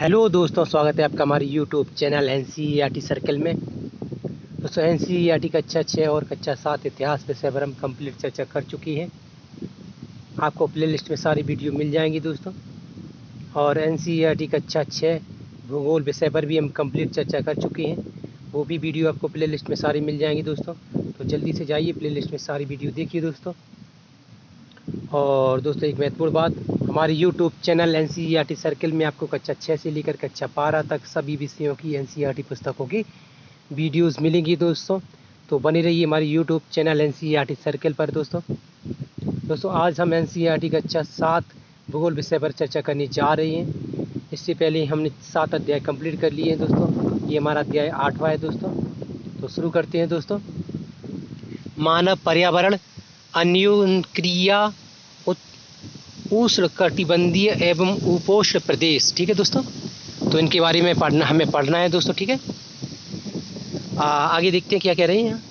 Hello दोस्तों, स्वागत है आपका हमारे यूट्यूब चैनल एनसीईआरटी सर्कल में। दोस्तों, एनसीईआरटी कक्षा 6 और कक्षा 7 इतिहास विषय पर हम कंप्लीट चर्चा कर चुकी हैं। आपको प्लेलिस्ट में सारी वीडियो मिल जाएंगी दोस्तों। और एनसीईआरटी कक्षा 6 भूगोल विषय पर भी हम कंप्लीट चर्चा कर चुके हैं। वो भी वीडियो आपको प्लेलिस्ट में सारी मिल जाएंगी दोस्तों। तो जल्दी से जाइए प्लेलिस्ट में सारी वीडियो देखिए दोस्तों। और दोस्तों, एक महत्वपूर्ण बात, हमारे यूट्यूब चैनल एनसीईआरटी सर्कल में आपको कक्षा 6 से लेकर कक्षा 12 तक सभी विषयों की एनसीईआरटी पुस्तकों की वीडियोस मिलेंगी दोस्तों। तो बने रहिए हमारे यूट्यूब चैनल एनसीईआरटी सर्कल पर दोस्तों। आज हम एनसीईआरटी कक्षा 7 भूगोल विषय पर चर्चा करने जा रहे हैं। इससे पहले हमने 7 अध्याय कंप्लीट कर लिए हैं दोस्तों। ये हमारा अध्याय 8वां है दोस्तों। तो शुरू करते हैं दोस्तों। मानव पर्यावरण अन्योन्क्रिया उष्णकटिबंधीय एवं उपोष्ण प्रदेश। ठीक है दोस्तों, तो इनके बारे में हमें पढ़ना है दोस्तों। ठीक है, आगे देखते हैं क्या कह रहे हैं।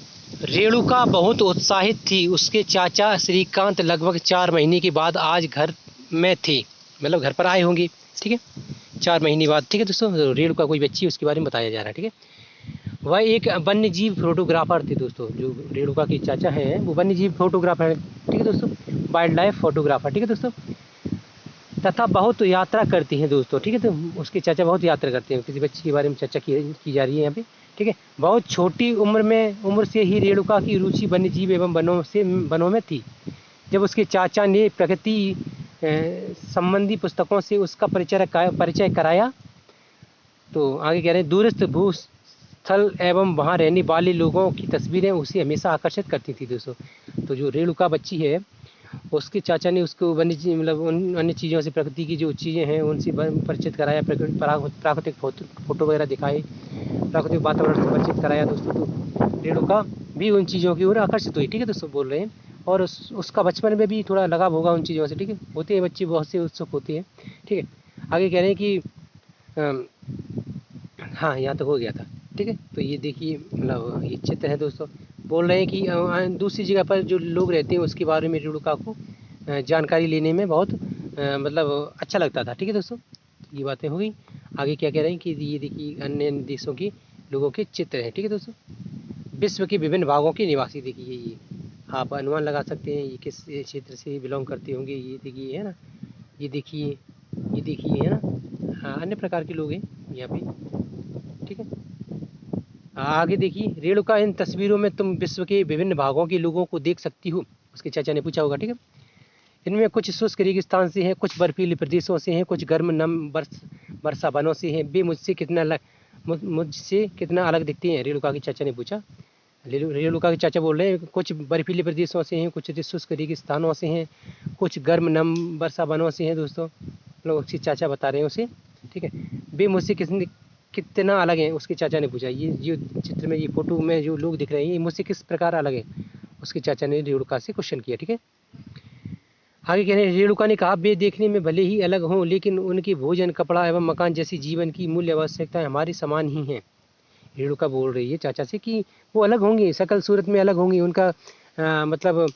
रेणुका बहुत उत्साहित थी। उसके चाचा श्रीकांत लगभग 4 महीने के बाद आज घर में थे, मतलब घर पर आए होंगे। ठीक है, 4 महीने बाद। ठीक है दोस्तों, रेणुका कोई बच्ची, उसके बारे में बताया जा रहा है। ठीक है, वह एक वन्य जीव फोटोग्राफर थे दोस्तों। जो रेणुका के चाचा हैं वो वन्य जीव फोटोग्राफर हैं। ठीक है दोस्तों, वाइल्ड लाइफ फोटोग्राफर। ठीक है दोस्तों, तथा बहुत यात्रा करती हैं दोस्तों। ठीक है, तो उसके चाचा बहुत यात्रा करते हैं। किसी बच्ची के बारे में चर्चा की जा रही है यहाँ पे। ठीक है, बहुत छोटी उम्र से ही रेणुका की रुचि वन्य जीव एवं वनों में थी। जब उसके चाचा ने प्रकृति संबंधी पुस्तकों से उसका परिचय कराया, तो आगे कह रहे हैं, दूरस्थ भूस्थल एवं वहाँ रहने वाले लोगों की तस्वीरें उसे हमेशा आकर्षित करती थी दोस्तों। तो जो रेणुका बच्ची है, उसके चाचा ने उसको वन्य जीव, मतलब उन अन्य चीज़ों से, प्रकृति की जो चीज़ें हैं उनसे परिचित कराया। प्राकृतिक फोटो वगैरह दिखाए, प्राकृतिक वातावरण से परिचित कराया दोस्तों। तो रेणुका भी उन चीज़ों की ओर आकर्षित हुई। ठीक है दोस्तों, बोल रहे हैं। और उसका बचपन में भी थोड़ा लगाव होगा उन चीज़ों से। ठीक है, होते हैं बच्चे बहुत से उत्सुक होते हैं। ठीक है, आगे कह रहे हैं कि हाँ, यहाँ तक हो गया था। ठीक है, तो ये देखिए, मतलब ये चित्र है दोस्तों। बोल रहे हैं कि दूसरी जगह पर जो लोग रहते हैं उसके बारे में रेणुका को जानकारी लेने में बहुत मतलब अच्छा लगता था। ठीक है दोस्तों, ये बातें हो गई। आगे क्या कह रहे हैं कि ये देखिए, अन्य देशों के लोगों के चित्र हैं। ठीक है दोस्तों, विश्व के विभिन्न भागों के निवासी। देखिए, ये आप अनुमान लगा सकते हैं ये किस क्षेत्र से बिलोंग करते होंगे। ये देखिए, है ना, ये देखिए, ये देखिए, है ना। हाँ, अन्य प्रकार के लोग हैं यहाँ पे। ठीक है, आगे देखिए, रेणुका, इन तस्वीरों में तुम विश्व के विभिन्न भागों के लोगों को देख सकती हो, उसके चाचा ने पूछा होगा। ठीक है, इनमें कुछ शुष्क रेगिस्तान से हैं, कुछ बर्फीले प्रदेशों से हैं, कुछ गर्म नम वर्षा वनों से हैं। वे मुझसे कितना अलग दिखती हैं, रेणुका के चाचा ने पूछा। रेणुका के चाचा बोल रहे हैं, कुछ बर्फीले प्रदेशों से हैं, कुछ शुष्क रेगिस्तानों से हैं, कुछ गर्म नम वर्षा वनों से हैं दोस्तों। लोग उसके चाचा बता रहे हैं उसे। ठीक है, वे मुझसे कितना अलग हैं, उसके चाचा ने पूछा। ये जो चित्र में, ये फोटो में जो लोग दिख रहे हैं, ये मुझसे किस प्रकार अलग है, उसके चाचा ने रेणुका से क्वेश्चन किया। ठीक है, आगे कह रहे हैं, रेणुका ने कहा, वे देखने में भले ही अलग हों, लेकिन उनकी भोजन, कपड़ा एवं मकान जैसी जीवन की मूल्य आवश्यकताएं हमारी समान ही हैं। रेणुका बोल रही है चाचा से कि वो अलग होंगे, शकल सूरत में अलग होंगी, उनका मतलब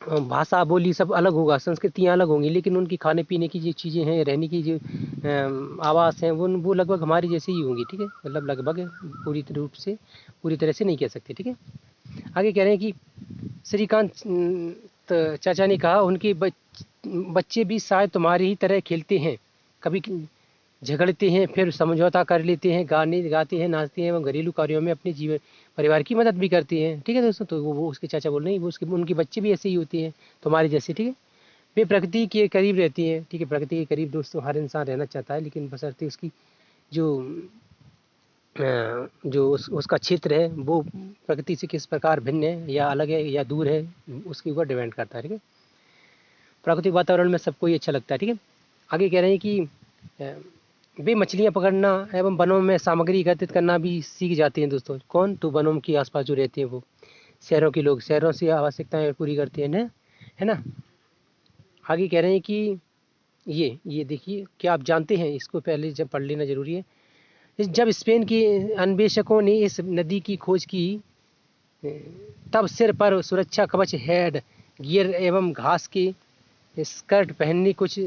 भाषा बोली सब अलग होगा, संस्कृतियाँ अलग होंगी, लेकिन उनकी खाने पीने की जो चीज़ें हैं, रहने की जो आवास हैं, वो लगभग हमारी जैसी ही होंगी। ठीक है, मतलब लगभग, पूरी तरह से नहीं कह सकते। ठीक है, आगे कह रहे हैं कि श्रीकांत चाचा ने कहा, उनके बच्चे भी शायद तुम्हारी ही तरह खेलते हैं, कभी झगड़ते हैं, फिर समझौता कर लेते हैं, गाते हैं, नाचते हैं एवं घरेलू कार्यों में अपने जीवन परिवार की मदद भी करते हैं। ठीक है दोस्तों, तो वो उसके चाचा बोल रहे हैं, वो उनके बच्चे भी ऐसे ही होते हैं तुम्हारे जैसे। ठीक है, वे प्रकृति के करीब रहती हैं। ठीक है, प्रकृति के करीब दोस्तों हर इंसान रहना चाहता है, लेकिन बशर्ते उसकी जो उसका क्षेत्र है वो प्रकृति से किस प्रकार भिन्न है, या अलग है या दूर है, उसके ऊपर डिपेंड करता है। ठीक है, प्राकृतिक वातावरण में सबको ही अच्छा लगता है। ठीक है, आगे कह रहे हैं कि वे मछलियाँ पकड़ना एवं वनों में सामग्री एकत्रित करना भी सीख जाते हैं दोस्तों। कौन? तो वनों के आसपास जो रहते हैं वो, शहरों के लोग, शहरों से आवश्यकताएं पूरी करते हैं ना, है ना। आगे कह रहे हैं कि ये देखिए, क्या आप जानते हैं, इसको पहले जब पढ़ लेना जरूरी है। जब स्पेन के अन्वेषकों ने इस नदी की खोज की, तब सिर पर सुरक्षा कवच, हेड गियर एवं घास के स्कर्ट पहनने कुछ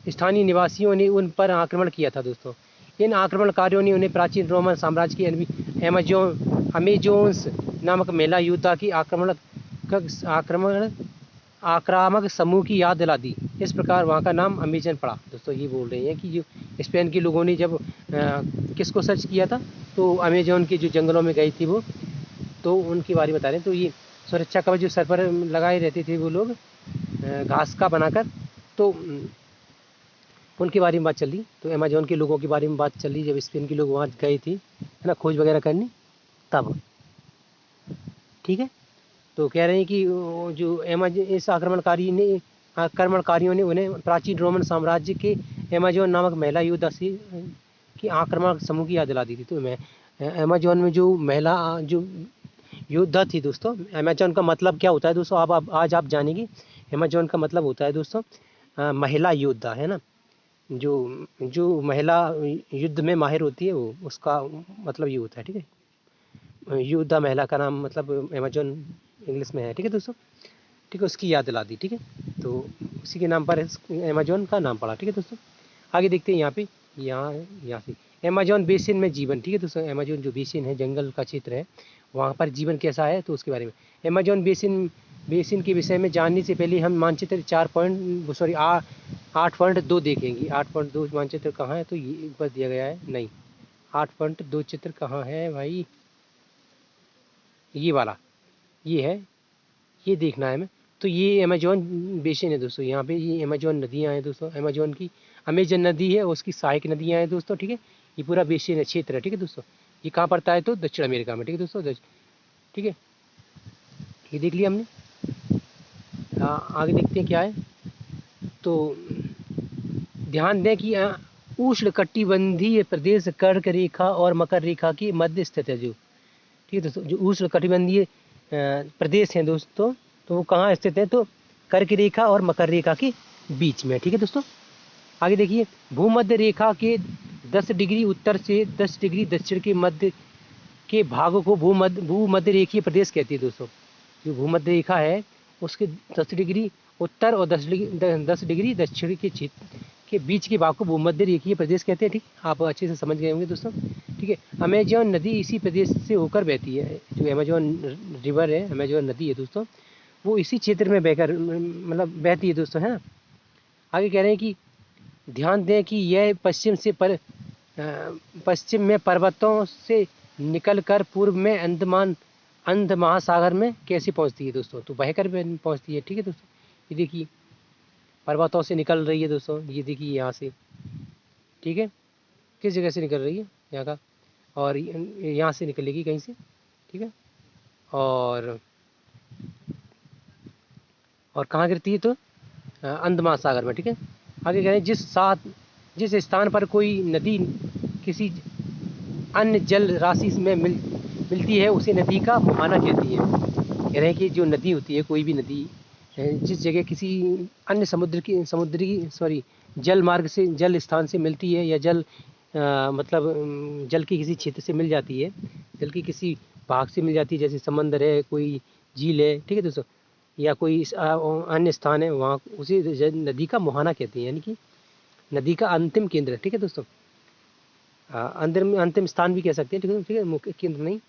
स्थानीय निवासियों ने उन पर आक्रमण किया था दोस्तों। इन आक्रमणकारियों ने उन्हें प्राचीन रोमन साम्राज्य की अमेजोन्स नामक महिला योद्धा की आक्रामक समूह की याद दिला दी। इस प्रकार वहाँ का नाम अमेजन पड़ा। दोस्तों ये बोल रहे हैं कि जो स्पेन के लोगों ने जब किसको सर्च किया था, तो अमेजोन के जो जंगलों में गई थी वो, तो उनके बारे में बता रहे हैं। तो ये सुरक्षा कवच जो सर पर लगाए रहते थे वो लोग घास का बनाकर, तो उनके बारे में बात चल रही। तो अमेजोन के लोगों के बारे में बात चल रही जब स्पेन के लोग वहाँ गए थे, है ना, खोज वगैरह करने, तब। ठीक है, तो कह रहे हैं कि जो इस आक्रमणकारियों ने उन्हें प्राचीन रोमन साम्राज्य के अमेजोन नामक महिला योद्धा से की आक्रमण समूह की याद दिला दी थी। तो मैं अमेजोन में जो महिला जो योद्धा थी दोस्तों, अमेजोन का मतलब क्या होता है दोस्तों, आज आप जानेंगे। अमेजोन का मतलब होता है दोस्तों महिला योद्धा, है ना, जो जो महिला युद्ध में माहिर होती है, वो उसका मतलब ये होता है। ठीक है, योद्धा महिला का नाम मतलब अमेजोन इंग्लिश में है। ठीक है दोस्तों, ठीक है, उसकी याद दिला दी। ठीक है, तो उसी के नाम पर अमेजोन का नाम पड़ा। ठीक है दोस्तों, आगे देखते हैं यहाँ से अमेजोन बेसिन में जीवन। ठीक है दोस्तों, अमेजोन जो बेसिन है, जंगल का क्षेत्र है, वहाँ पर जीवन कैसा है, तो उसके बारे में अमेजोन बेसिन के विषय में जानने से पहले हम मानचित्र 8.2 देखेंगे। 8.2 मानचित्र कहाँ है, तो ये एक बार दिया गया है, नहीं 8.2 चित्र कहाँ है भाई, ये वाला, ये है, ये देखना है हमें। तो ये अमेजोन बेसिन है दोस्तों, यहाँ पे ये अमेजोन नदियाँ हैं दोस्तों, अमेजोन की अमेजन नदी है, उसकी सहायक नदियाँ हैं दोस्तों। ठीक है, ये पूरा बेसिन है, क्षेत्र है। ठीक है दोस्तों, ये कहाँ पड़ता है, तो दक्षिण अमेरिका में। ठीक है दोस्तों, ठीक है, ये देख लिया हमने। आगे देखते हैं क्या है। तो ध्यान दें कि उष्णकटिबंधीय प्रदेश कर्क रेखा और मकर रेखा के मध्य स्थित है। जो ठीक है दोस्तों, जो उष्णकटिबंधीय प्रदेश हैं दोस्तों, तो वो कहाँ स्थित है, तो कर्क रेखा और मकर रेखा के बीच में। ठीक है दोस्तों, आगे देखिए, भूमध्य रेखा के 10 डिग्री उत्तर से 10 डिग्री दक्षिण के मध्य के भागों को भूमध्य रेखीय प्रदेश कहती है दोस्तों। जो भूमध्य रेखा है उसके 10 डिग्री उत्तर और 10 डिग्री दक्षिण के क्षेत्र के बीच के भाग को भूमध्य रेखीय प्रदेश कहते हैं। ठीक, आप अच्छे से समझ गए होंगे दोस्तों। ठीक है, अमेजोन नदी इसी प्रदेश से होकर बहती है। जो अमेजोन रिवर है, अमेजोन नदी है दोस्तों, वो इसी क्षेत्र में बहकर मतलब बहती है दोस्तों, है ना। आगे कह रहे हैं कि ध्यान दें कि यह पश्चिम में पर्वतों से निकलकर पूर्व में अंध महासागर में कैसे पहुंचती है दोस्तों, तो बहकर पहुंचती है। ठीक है दोस्तों, ये देखिए पर्वतों से निकल रही है दोस्तों, ये देखिए यहाँ से। ठीक है, किस जगह से निकल रही है, यहाँ का, और यहाँ से निकलेगी कहीं से। ठीक है, और कहाँ गिरती है, तो अंध महासागर में। ठीक है, आगे कह रहे हैं जिस स्थान पर कोई नदी किसी अन्य जल राशि में मिलती है उसे नदी का मुहाना कहती है। कह रहे हैं कि जो नदी होती है, कोई भी नदी जिस जगह किसी अन्य समुद्री जल मार्ग से, जल स्थान से मिलती है, या मतलब जल की किसी क्षेत्र से मिल जाती है, जल की किसी भाग से मिल जाती है, जैसे समंदर है, कोई झील है। ठीक है दोस्तों, या कोई अन्य स्थान है, वहाँ उसी नदी का मुहाना कहते हैं, यानी कि नदी का अंतिम केंद्र। ठीक है दोस्तों, अंतिम स्थान भी कह सकते हैं। ठीक है, मुख्य केंद्र नहीं।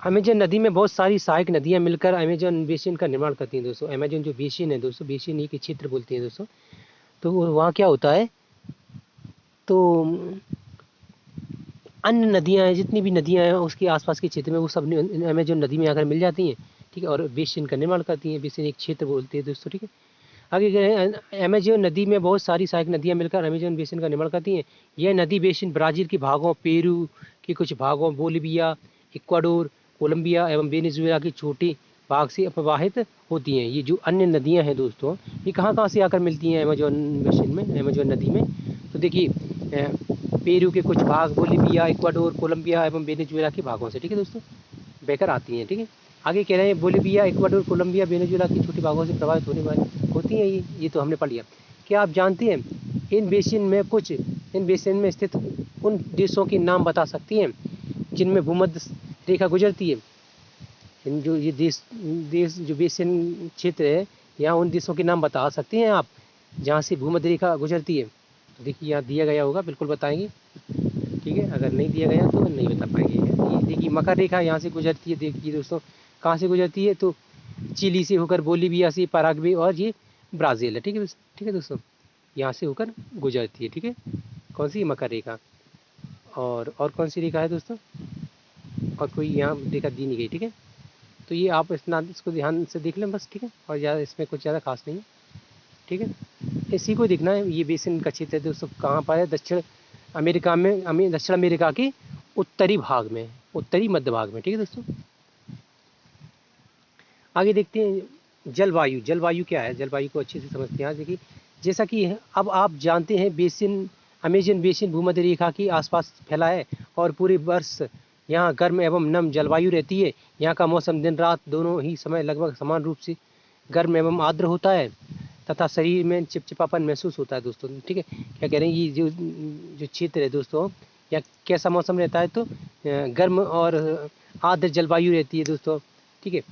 अमेजन नदी में बहुत सारी सहायक नदियाँ मिलकर अमेजन बेसिन का निर्माण करती हैं दोस्तों। अमेजन जो बेसिन है दोस्तों, बेसिन ही के क्षेत्र बोलते हैं दोस्तों। तो वहाँ क्या होता है, तो अन्य नदियाँ हैं, जितनी भी नदियाँ हैं उसके आसपास के क्षेत्र में, वो सब अमेजन नदी में आकर मिल जाती हैं। ठीक है, और बेसिन का निर्माण करती हैं। बेसिन एक क्षेत्र बोलते हैं दोस्तों। ठीक है, आगे कह रहे हैं अमेजन नदी में बहुत सारी सहायक नदियाँ मिलकर अमेजन बेसिन का निर्माण करती हैं। यह नदी बेसिन ब्राज़ील के भागों, पेरू के कुछ भागों, बोलिविया, इक्वाडोर, कोलंबिया एवं वेनेजुएला के छोटे भाग से प्रवाहित होती हैं। ये जो अन्य नदियाँ हैं दोस्तों, ये कहाँ से आकर मिलती हैं अमेजोन बेसिन में, अमेजोन नदी में, तो देखिए पेरू के कुछ भाग, बोलिविया, इक्वाडोर, कोलंबिया एवं वेनेजुएला के भागों से, ठीक है दोस्तों, बहकर आती हैं। ठीक है, आगे कह रहे हैं बोलिविया, इक्वाडोर, कोलंबिया, वेनेजुएला के छोटे भागों से प्रभावित होने वाली होती हैं। ये तो हमने पढ़ लिया। क्या आप जानते हैं इन बेसिन में स्थित उन देशों के नाम बता सकती हैं जिनमें भूमध्य रेखा गुजरती है? ये देश जो बेसिन क्षेत्र है, यहाँ उन देशों के नाम बता सकते हैं आप जहाँ से भूमध्य रेखा गुजरती है? तो देखिए यहाँ दिया गया होगा, बिल्कुल बताएंगे। ठीक है, अगर नहीं दिया गया तो नहीं बता पाएंगे। ये देखिए मकर रेखा यहाँ से गुजरती है। देखिए दोस्तों कहाँ से गुजरती है, तो चिली से होकर बोलीविया से पराग्वे और ये ब्राज़ील है। ठीक है, ठीक है दोस्तों, यहाँ से होकर गुजरती है। ठीक है, कौन सी? मकर रेखा। और कौन सी रेखा है दोस्तों? और कोई यहाँ रेखा दी नहीं गई। ठीक है, तो ये आप इसको ध्यान से देख लें बस। ठीक है, और ज़्यादा इसमें कुछ ज़्यादा खास नहीं है। ठीक है, इसी को देखना है। ये बेसिन का क्षेत्र है दोस्तों, कहाँ पर है? दक्षिण अमेरिका में, दक्षिण अमेरिका के उत्तरी भाग में, उत्तरी मध्य भाग में। ठीक है दोस्तों, आगे देखते हैं जलवायु। जलवायु क्या है? जलवायु को अच्छे से समझते हैं। देखिए जैसा कि अब आप जानते हैं बेसिन, अमेजन बेसिन भूमध्य रेखा के आसपास फैला है और पूरे वर्ष यहाँ गर्म एवं नम जलवायु रहती है। यहाँ का मौसम दिन रात दोनों ही समय लगभग समान रूप से गर्म एवं आर्द्र होता है तथा शरीर में चिपचिपापन महसूस होता है दोस्तों। ठीक है, क्या कह रहे हैं, ये जो क्षेत्र है दोस्तों, या कैसा मौसम रहता है, तो गर्म और आर्द्र जलवायु रहती है दोस्तों। ठीक है,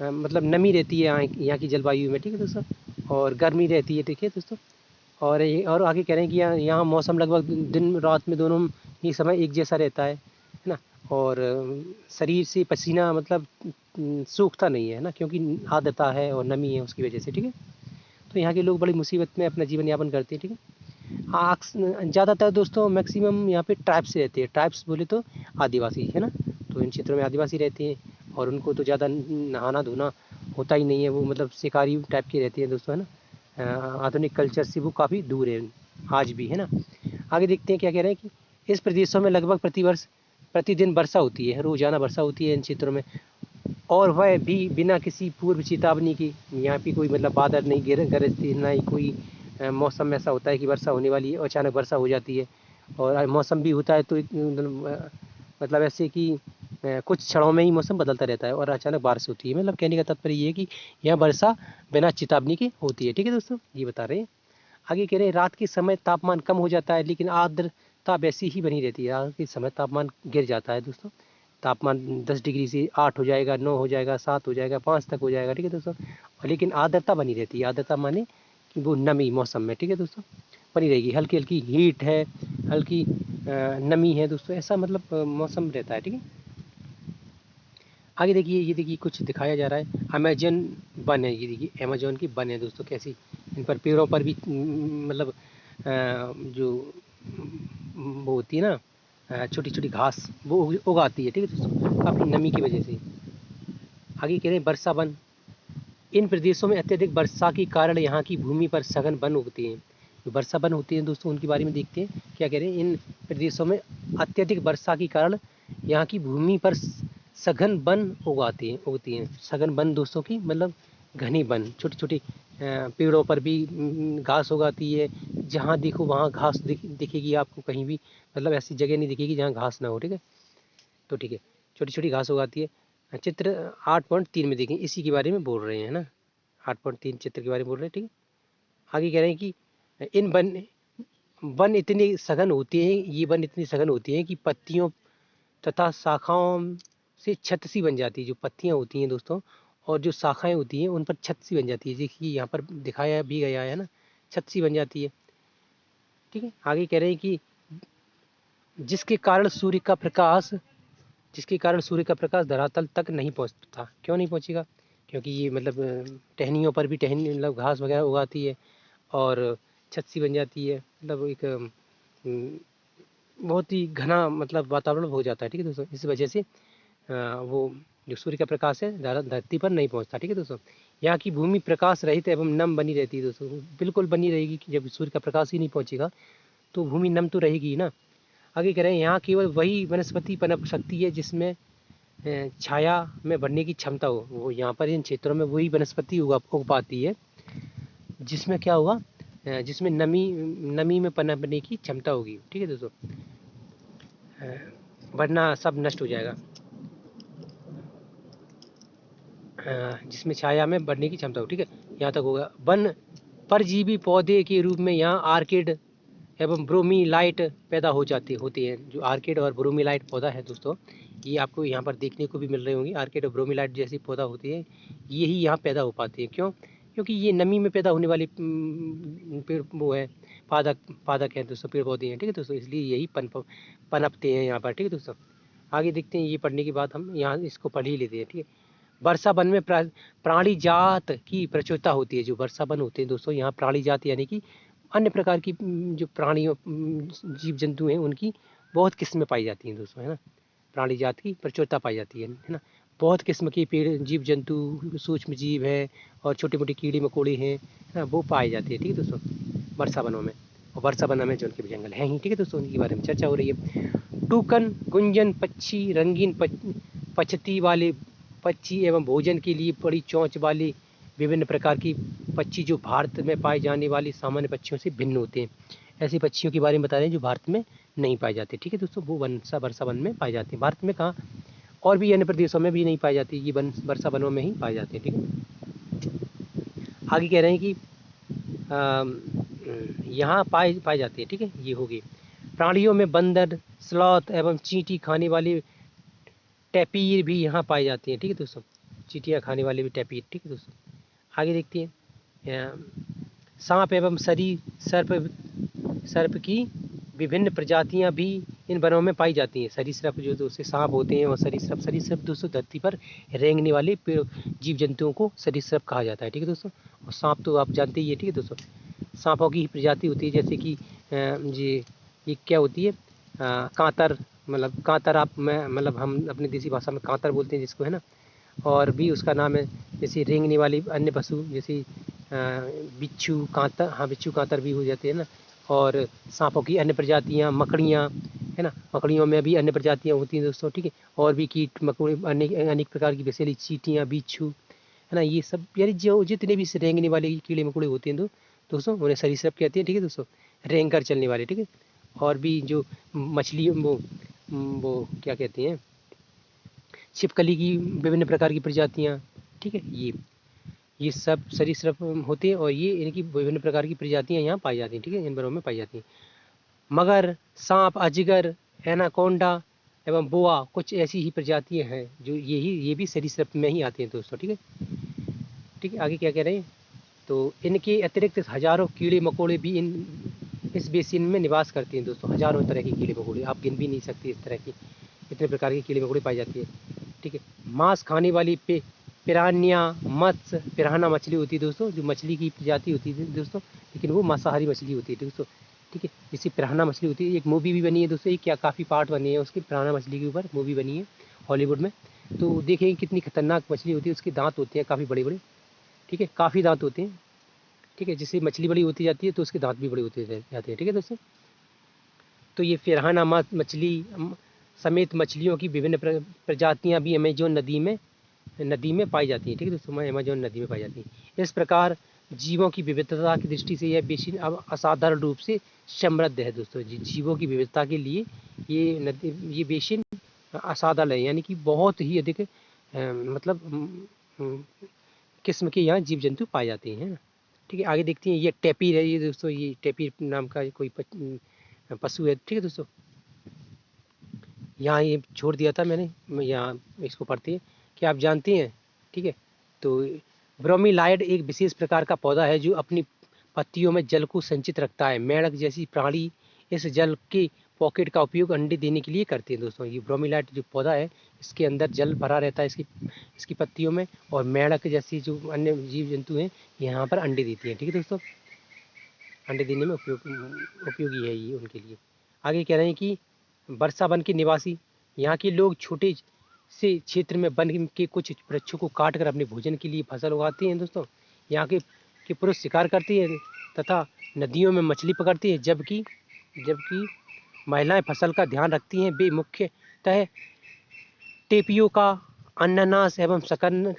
मतलब नमी रहती है यहाँ की जलवायु में। ठीक है दोस्तों, और गर्मी रहती है। ठीक है दोस्तों, और आगे कह रहे हैं कि यहाँ मौसम लगभग दिन रात में दोनों ही समय एक जैसा रहता है ना। और शरीर से पसीना मतलब सूखता नहीं है ना, क्योंकि आर्द्रता है और नमी है उसकी वजह से। ठीक है, तो यहाँ के लोग बड़ी मुसीबत में अपना जीवन यापन करते हैं। ठीक है, ज़्यादातर दोस्तों मैक्सिमम यहाँ पे ट्राइब्स रहते हैं। ट्राइब्स बोले तो आदिवासी है ना, तो इन क्षेत्रों में आदिवासी रहते हैं और उनको तो ज़्यादा नहाना धोना होता ही नहीं है। वो मतलब शिकारी टाइप की रहती है दोस्तों, है ना। आधुनिक कल्चर से वो काफ़ी दूर है आज भी, है ना। आगे देखते हैं क्या कह रहे हैं कि इस प्रदेशों में लगभग प्रतिदिन वर्षा होती है, रोजाना वर्षा होती है इन क्षेत्रों में, और वह भी बिना किसी पूर्व चेतावनी की। यहाँ पे कोई मतलब बादल नहीं गरजती, ना ही कोई मौसम ऐसा होता है कि वर्षा होने वाली है, अचानक वर्षा हो जाती है। और मौसम भी होता है तो मतलब ऐसे कि कुछ क्षणों में ही मौसम बदलता रहता है और अचानक बारिश होती है। मतलब कहने का तात्पर्य ये है कि यहाँ वर्षा बिना चेतावनी की होती है। ठीक है दोस्तों, ये बता रहे हैं। आगे कह रहे हैं रात के समय तापमान कम हो जाता है लेकिन आर्द्रता वैसी ही बनी रहती है। रात के समय तापमान गिर जाता है दोस्तों, तापमान 10 डिग्री से 8 हो जाएगा, 9 हो जाएगा, 7 हो जाएगा, 5 तक हो जाएगा। ठीक है दोस्तों, लेकिन आर्द्रता बनी रहती है। आर्द्रता माने कि वो नमी मौसम में, ठीक है दोस्तों, बनी रहेगी। हल्की हल्की हीट है, हल्की नमी है दोस्तों, ऐसा मतलब मौसम रहता है। ठीक है, आगे देखिए, ये देखिए कुछ दिखाया जा रहा है। अमेजन वन है, ये देखिए अमेजोन की वन है दोस्तों, कैसी इन पर पेड़ों पर भी मतलब जो वो होती है ना छोटी छोटी घास, वो उगाती है। ठीक है दोस्तों, काफ़ी नमी की वजह से। आगे कह रहे हैं वर्षा वन। इन प्रदेशों में अत्यधिक वर्षा के कारण यहाँ की भूमि पर सघन वन उगते हैं। जो वर्षा वन होती हैं दोस्तों, उनके बारे में देखते हैं। क्या कह रहे हैं, इन प्रदेशों में अत्यधिक वर्षा के कारण यहाँ की भूमि पर सघन वन उगती हैं। सघन वन दोस्तों की मतलब घनी वन, छोटी छोटी पेड़ों पर भी घास उगाती है। जहाँ देखो वहाँ घास दिखेगी आपको, कहीं भी मतलब ऐसी जगह नहीं दिखेगी जहाँ घास ना हो। ठीक है, तो ठीक है, छोटी छोटी घास उगाती है। चित्र 8.3 में देखें, इसी के बारे में बोल रहे हैं ना, 8.3 चित्र के बारे में बोल रहे हैं। ठीक है, आगे कह रहे हैं कि इन वन इतनी सघन होती हैं, ये वन इतनी सघन होती हैं कि पत्तियों तथा शाखाओं से छत सी बन जाती है। जो पत्तियां होती हैं दोस्तों और जो शाखाएं होती हैं उन पर छत सी बन जाती है। देखिए यहाँ पर दिखाया भी गया है ना, छत सी बन जाती है। ठीक है, आगे कह रहे हैं कि जिसके कारण सूर्य का प्रकाश धरातल तक नहीं पहुंचता। क्यों नहीं पहुंचेगा? क्योंकि ये मतलब टहनियों पर भी टहनी मतलब घास वगैरह उगाती है और छत सी बन जाती है। मतलब एक बहुत ही घना मतलब वातावरण हो जाता है। ठीक है दोस्तों, इस वजह से वो जो सूर्य का प्रकाश है धरती पर नहीं पहुंचता। ठीक है दोस्तों, यहाँ की भूमि प्रकाश रहित एवं नम बनी रहती है दोस्तों, बिल्कुल बनी रहेगी कि जब सूर्य का प्रकाश ही नहीं पहुंचेगा तो भूमि नम तो रहेगी ही ना। आगे कह रहे हैं यहाँ केवल वही वनस्पति पनप सकती है जिसमें छाया में बढ़ने की क्षमता हो। वो यहाँ पर इन क्षेत्रों में वही वनस्पति उग पाती है जिसमें क्या होगा, जिसमें नमी में पनपने की क्षमता होगी। ठीक है दोस्तों, वरना सब नष्ट हो जाएगा। जिसमें छाया में बढ़ने की क्षमता हो। ठीक है, यहाँ तक होगा। वन परजीवी पौधे के रूप में यहाँ आर्किड एवं ब्रोमीलाइट पैदा होती हैं। जो आर्किड और ब्रोमीलाइट पौधा है दोस्तों, ये आपको यहाँ पर देखने को भी मिल रही होंगी। आर्किड और ब्रोमीलाइट जैसी पौधा होती है, यही यहाँ पैदा हो पाती है। क्यों? क्योंकि ये नमी में पैदा होने वाले पेड़ वो है, पादक पादक है दोस्तों, पेड़ पौधे हैं, ठीक है दोस्तों, इसलिए यही पनपते हैं यहाँ पर, ठीक है दोस्तों। आगे देखते हैं, ये पढ़ने के बाद हम यहाँ इसको पढ़ ही लेते हैं, ठीक है। वर्षा वन में प्राणी जात की प्रचुरता होती है। जो वर्षा वन होते हैं दोस्तों, यहाँ प्राणी जात यानी कि अन्य प्रकार की जो प्राणियों जीव जंतु हैं उनकी बहुत किस्में पाई जाती हैं दोस्तों, है ना। प्राणी जात की प्रचुरता पाई जाती है ना। बहुत किस्म के पेड़ जीव जंतु सूक्ष्म जीव है और छोटे मोटे कीड़े मकोड़े हैं ना, वो पाए जाते हैं, ठीक है दोस्तों, वर्षा वनों में। और वर्षा वन में जो उनके जंगल हैं ही, ठीक है दोस्तों, उनके बारे में चर्चा हो रही है। टूकन, गुंजन पक्षी, रंगीन पछती वाले पक्षी एवं भोजन के लिए बड़ी चोंच वाले विभिन्न प्रकार की पक्षी जो भारत में पाए जाने वाली सामान्य पक्षियों से भिन्न होते हैं। ऐसे पक्षियों के बारे में बता रहे हैं जो भारत में नहीं पाए जाते, ठीक है दोस्तों, वो वर्षा वन में पाए जाते हैं। भारत में कहाँ, और भी अन्य प्रदेशों में भी नहीं पाई जाती, ये वर्षा वनों में ही पाए जाते हैं, ठीक है। आगे कह रहे हैं कि यहाँ पाए जाते हैं, ठीक है। ये हो गए प्राणियों में बंदर, स्लॉथ एवं चींटी खाने वाले टैपीर भी यहाँ पाए जाते हैं, ठीक है दोस्तों, चींटियाँ खाने वाले भी टैपीर, ठीक है दोस्तों। आगे देखते हैं, सांप एवं सर्प की विभिन्न प्रजातियां भी इन वनों में पाई जाती हैं। सरीसृप जो दोस्तों सांप होते हैं और सरीसृप दोस्तों धरती पर रेंगने वाले जीव जंतुओं को सरीसृप कहा जाता है, ठीक है दोस्तों। और सांप तो आप जानते ही है, ठीक है दोस्तों, सांपों की प्रजाति होती है, जैसे कि ये क्या होती है, कांतर, मतलब कांतर आप मैं मतलब हम अपनी देसी भाषा में कांतर बोलते हैं जिसको, है ना। और भी उसका नाम है जैसे रेंगने वाली अन्य पशु, जैसे बिच्छू कांतर, हाँ बिच्छू कांतर भी हो जाते हैं ना। और सांपों की अन्य प्रजातियाँ, मकड़ियाँ, है ना, मकड़ियों में भी अन्य प्रजातियाँ होती हैं दोस्तों, ठीक है। और भी कीट मकोड़े अनेक प्रकार की वैसे चींटियाँ, बिच्छू, है ना, ये सब यानी जो जितने भी रेंगने वाले कीड़े मकोड़े होते हैं दोस्तों, उन्हें सरीसृप कहते हैं, ठीक है दोस्तों, रेंग कर चलने वाले, ठीक है। और भी जो मछली वो क्या कहते हैं, छिपकली की विभिन्न प्रकार की प्रजातियाँ, ठीक है, ये सब सरीसृप होते हैं और ये इनकी विभिन्न प्रकार की प्रजातियाँ यहाँ पाई जाती हैं, ठीक है, इन वनों में पाई जाती हैं। मगर, सांप, अजगर, एनाकोंडा एवं बोआ कुछ ऐसी ही प्रजातियाँ हैं जो ये भी सरीसृप में ही आते हैं दोस्तों, ठीक है। ठीक है, आगे क्या कह रहे हैं, तो इनके अतिरिक्त हजारों कीड़े मकोड़े भी इस बेसिन में निवास करते हैं दोस्तों। हजारों तरह के कीड़े मकोड़े, आप गिन भी नहीं सकते इस तरह की, इतने प्रकार के कीड़े मकोड़े पाई जाती है, ठीक है। मांस खाने वाली पिरान्या मत्स्य, पिराना मछली होती है दोस्तों, जो मछली की प्रजाति होती है दोस्तों, लेकिन वो मांसाहारी मछली होती है दोस्तों, ठीक है। जैसे पिराना मछली होती है, एक मूवी भी बनी है दोस्तों, एक क्या काफ़ी पार्ट बने हैं उसके, पिराना मछली के ऊपर मूवी बनी है हॉलीवुड में। तो देखेंगे कितनी खतरनाक मछली होती है, उसके दांत होते हैं काफ़ी बड़े बड़े, ठीक है, काफ़ी दांत होते हैं, ठीक है। जैसे मछली बड़ी होती जाती है तो उसके दांत भी बड़े होते जाते हैं, ठीक है दोस्तों। तो ये फिरहाना मछली समेत मछलियों की विभिन्न प्रजातियां भी अमेजोन नदी में पाई जाती हैं, ठीक है दोस्तों, अमेजोन नदी में पाई जाती हैं। इस प्रकार जीवों की विविधता की दृष्टि से यह बेसिन अब असाधारण रूप से समृद्ध है दोस्तों। जीवों की विविधता के लिए ये बेसिन असाधारण है, यानी कि बहुत ही अधिक मतलब किस्म के यहाँ जीव जंतु पाए जाते हैं, ठीक है। आगे देखते हैं, ये टैपीर है, ये दोस्तों, ये टैपीर नाम का कोई पशु है, ठीक है दोस्तों। यहाँ ये छोड़ दिया था मैंने, यहाँ इसको पढ़ते हैं, क्या आप जानते हैं, ठीक है। तो ब्रोमीलाइड एक विशेष प्रकार का पौधा है जो अपनी पत्तियों में जल को संचित रखता है। मेंढक जैसी प्राणी इस जल के पॉकेट का उपयोग अंडे देने के लिए करते हैं दोस्तों। ये ब्रोमीलाइड जो पौधा है, इसके अंदर जल भरा रहता है इसकी पत्तियों में, और मेंढक जैसी जो अन्य जीव जंतु हैं यहाँ पर अंडे देती हैं, ठीक है दोस्तों, अंडे देने में उपयोगी है ये उनके लिए। आगे कह रहे हैं कि वर्षा वन के निवासी, यहाँ के लोग छोटे से क्षेत्र में वन के कुछ वृक्षों को काट कर अपने भोजन के लिए फसल उगाते हैं दोस्तों। यहाँ के पुरुष शिकार करते हैं तथा नदियों में मछली पकड़ती हैं, जबकि महिलाएं फसल का ध्यान रखती हैं। वे मुख्यतः टेपियोका, अनानास एवं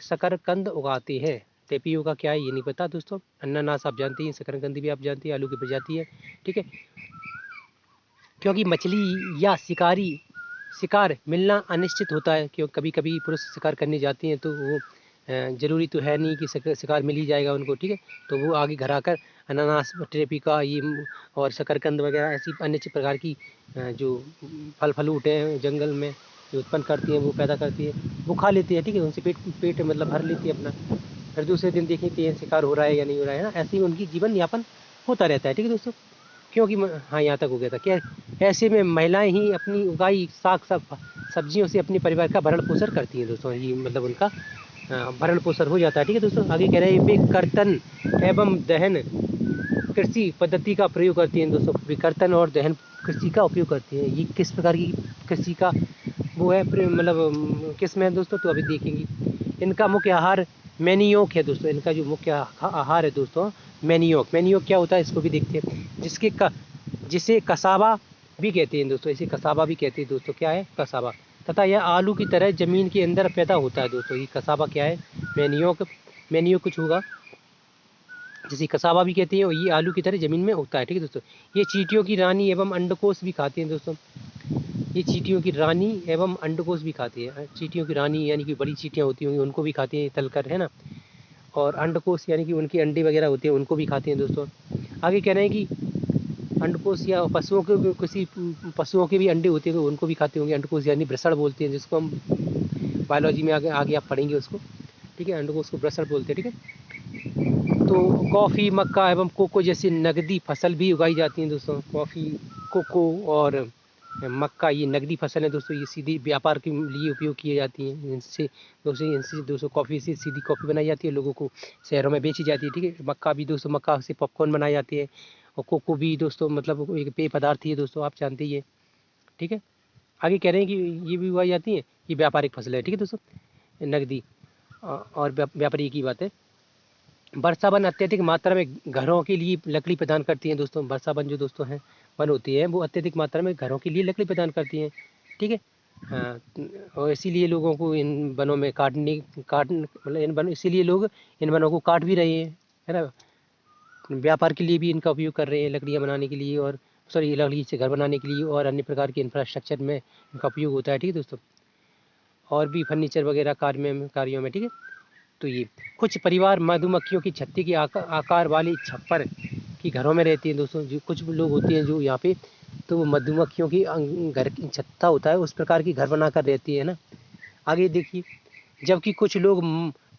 शकरकंद उगाते हैं। टेपियोका क्या है ये नहीं पता दोस्तों, अनानास आप जानते हैं, शकरकंद भी आप जानते हैं, आलू की प्रजाति है, ठीक है। क्योंकि मछली या शिकार मिलना अनिश्चित होता है, क्योंकि कभी कभी पुरुष शिकार करने जाते हैं तो वो ज़रूरी तो है नहीं कि शिकार मिल ही जाएगा उनको, ठीक है। तो वो आगे घर आकर अनानास, टेपिका ये और शकरकंद वगैरह ऐसी अन्य प्रकार की जो फल फ्रूट हैं जंगल में जो उत्पन्न करती हैं, वो पैदा करती है, वो खा लेती है, ठीक है। उनसे पेट मतलब भर लेती है अपना, फिर दूसरे दिन देखें कि ये शिकार हो रहा है या नहीं हो रहा है ना, ऐसे ही उनकी जीवन यापन होता रहता है। ठीक है दोस्तों, क्योंकि हाँ यहाँ तक हो गया था क्या, ऐसे में महिलाएं ही अपनी उगाई सब्जियों से अपने परिवार का भरण पोषण करती हैं दोस्तों, ये मतलब उनका भरण पोषण हो जाता है। ठीक है दोस्तों, आगे कह रहे हैं वे कर्तन एवं दहन कृषि पद्धति का प्रयोग करती हैं दोस्तों, विकर्तन और दहन कृषि का उपयोग करती हैं। ये किस प्रकार की कृषि का वो है मतलब किस में है दोस्तों, तो अभी देखेंगे। इनका मुख्य आहार मैनियोक है दोस्तों, इनका जो मुख्य आहार है दोस्तों मैनियोक। मैनियोक क्या होता है इसको भी देखते हैं, जिसे कसावा भी कहते हैं दोस्तों, इसे कसावा भी कहते हैं दोस्तों। क्या है कसावा, तथा यह आलू की तरह जमीन के अंदर पैदा होता है दोस्तों। ये कसावा क्या है, मैनियोक कुछ होगा, जिसे कसावा भी कहते हैं, और ये आलू की तरह ज़मीन में उगता है। ठीक है दोस्तों, ये चींटियों की रानी एवं अंडकोश भी खाते हैं दोस्तों। ये चींटियों की रानी एवं अंडकोश भी खाती है। चींटियों की रानी यानी कि बड़ी चींटियाँ होती होंगी, उनको भी खाती हैं तलकर, है ना। और अंडकोश यानी कि उनके अंडे वगैरह होते हैं, उनको भी खाते हैं दोस्तों। आगे कह रहे हैं कि अंडकोश या पशुओं के किसी पशुओं के भी अंडे होते हैं, तो उनको भी खाते होंगे। अंडकोश यानी ब्रसड़ बोलते हैं, जिसको हम बायोलॉजी में आगे आप पढ़ेंगे उसको। ठीक है, अंडकोश को ब्रसड़ बोलते हैं। ठीक है, तो कॉफ़ी, मक्का एवं कोको जैसी नगदी फसल भी उगाई जाती हैं दोस्तों। कॉफ़ी, कोको और मक्का ये नगदी फसल है दोस्तों, ये सीधी व्यापार के लिए उपयोग की जाती हैं। इनसे दोस्तों कॉफ़ी से सीधी कॉफ़ी बनाई जाती है, लोगों को शहरों में बेची जाती है। ठीक है, मक्का भी दोस्तों, मक्का से पॉपकॉर्न बनाई जाती है। और कोको भी दोस्तों मतलब एक पेय पदार्थ ही है दोस्तों, आप जानते ही है। ठीक है, आगे कह रहे हैं कि ये भी उगाई जाती है, ये व्यापारिक फसल है। ठीक है दोस्तों, नगदी और व्यापारी की बात है। वर्षावन अत्यधिक मात्रा में घरों के लिए लकड़ी प्रदान करती हैं दोस्तों। वर्षावन जो दोस्तों हैं वन होती है, वो अत्यधिक मात्रा में घरों के लिए लकड़ी प्रदान करती हैं। ठीक है, हाँ, और इसीलिए लोगों को इन वनों में मतलब इसीलिए लोग इन वनों को काट भी रहे हैं, है ना। व्यापार के लिए भी इनका उपयोग कर रहे हैं, लकड़ियाँ बनाने के लिए, और लकड़ी से घर बनाने के लिए और अन्य प्रकार के इंफ्रास्ट्रक्चर में इनका उपयोग होता है। ठीक है दोस्तों, और भी फर्नीचर वगैरह कार्यों में। ठीक है, तो ये कुछ परिवार मधुमक्खियों की छत्ती के आकार वाली छप्पर की घरों में रहती हैं दोस्तों। जो कुछ लोग होते हैं जो यहाँ पे, तो वो मधुमक्खियों की घर की छत्ता होता है, उस प्रकार की घर बनाकर रहती है ना। आगे देखिए, जबकि कुछ लोग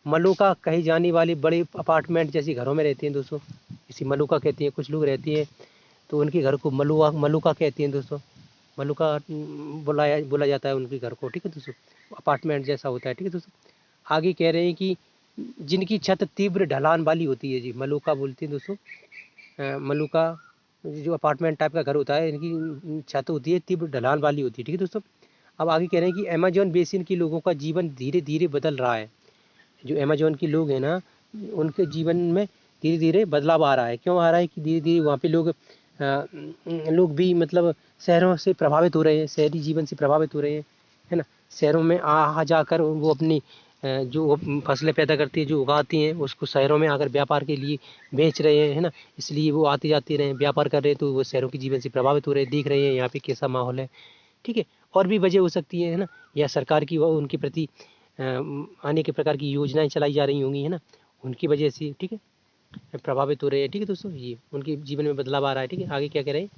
मलुका कही जाने वाले बड़े अपार्टमेंट जैसे घरों में रहते हैं दोस्तों। इसी मलुका कहते हैं, कुछ लोग रहते हैं तो उनके घर को मलुका कहते हैं दोस्तों। मलुका बोला जाता है उनके घर को। ठीक है दोस्तों, अपार्टमेंट जैसा होता है। ठीक है दोस्तों, आगे कह रहे हैं कि जिनकी छत तीव्र ढलान वाली होती है, जी मलुका बोलते हैं दोस्तों। मलुका जो अपार्टमेंट टाइप का घर होता है, इनकी छत होती है तीव्र ढलान वाली होती है। ठीक है दोस्तों, अब आगे कह रहे हैं कि अमेजोन बेसिन के लोगों का जीवन धीरे धीरे बदल रहा है। जो अमेजोन के लोग हैं ना, उनके जीवन में धीरे धीरे बदलाव आ रहा है। क्यों आ रहा है कि धीरे धीरे वहाँ पे लोग भी मतलब शहरों से प्रभावित हो रहे हैं, शहरी जीवन से प्रभावित हो रहे हैं, है ना। शहरों में आ जाकर वो अपनी जो फसलें पैदा करती है, जो उगाती हैं, उसको शहरों में आकर व्यापार के लिए बेच रहे हैं, है ना। इसलिए वो आते जाते रहे, व्यापार कर रहे हैं, तो वो शहरों के जीवन से प्रभावित हो रहे हैं, देख रहे हैं यहाँ पे कैसा माहौल है। ठीक है, और भी वजह हो सकती है ना, या सरकार की वो उनके प्रति अनेक प्रकार की योजनाएं चलाई जा रही होंगी, है ना, उनकी वजह से। ठीक है, प्रभावित हो रहे हैं। ठीक है दोस्तों, ये उनके जीवन में बदलाव आ रहा है। ठीक है, आगे क्या कह रहे हैं,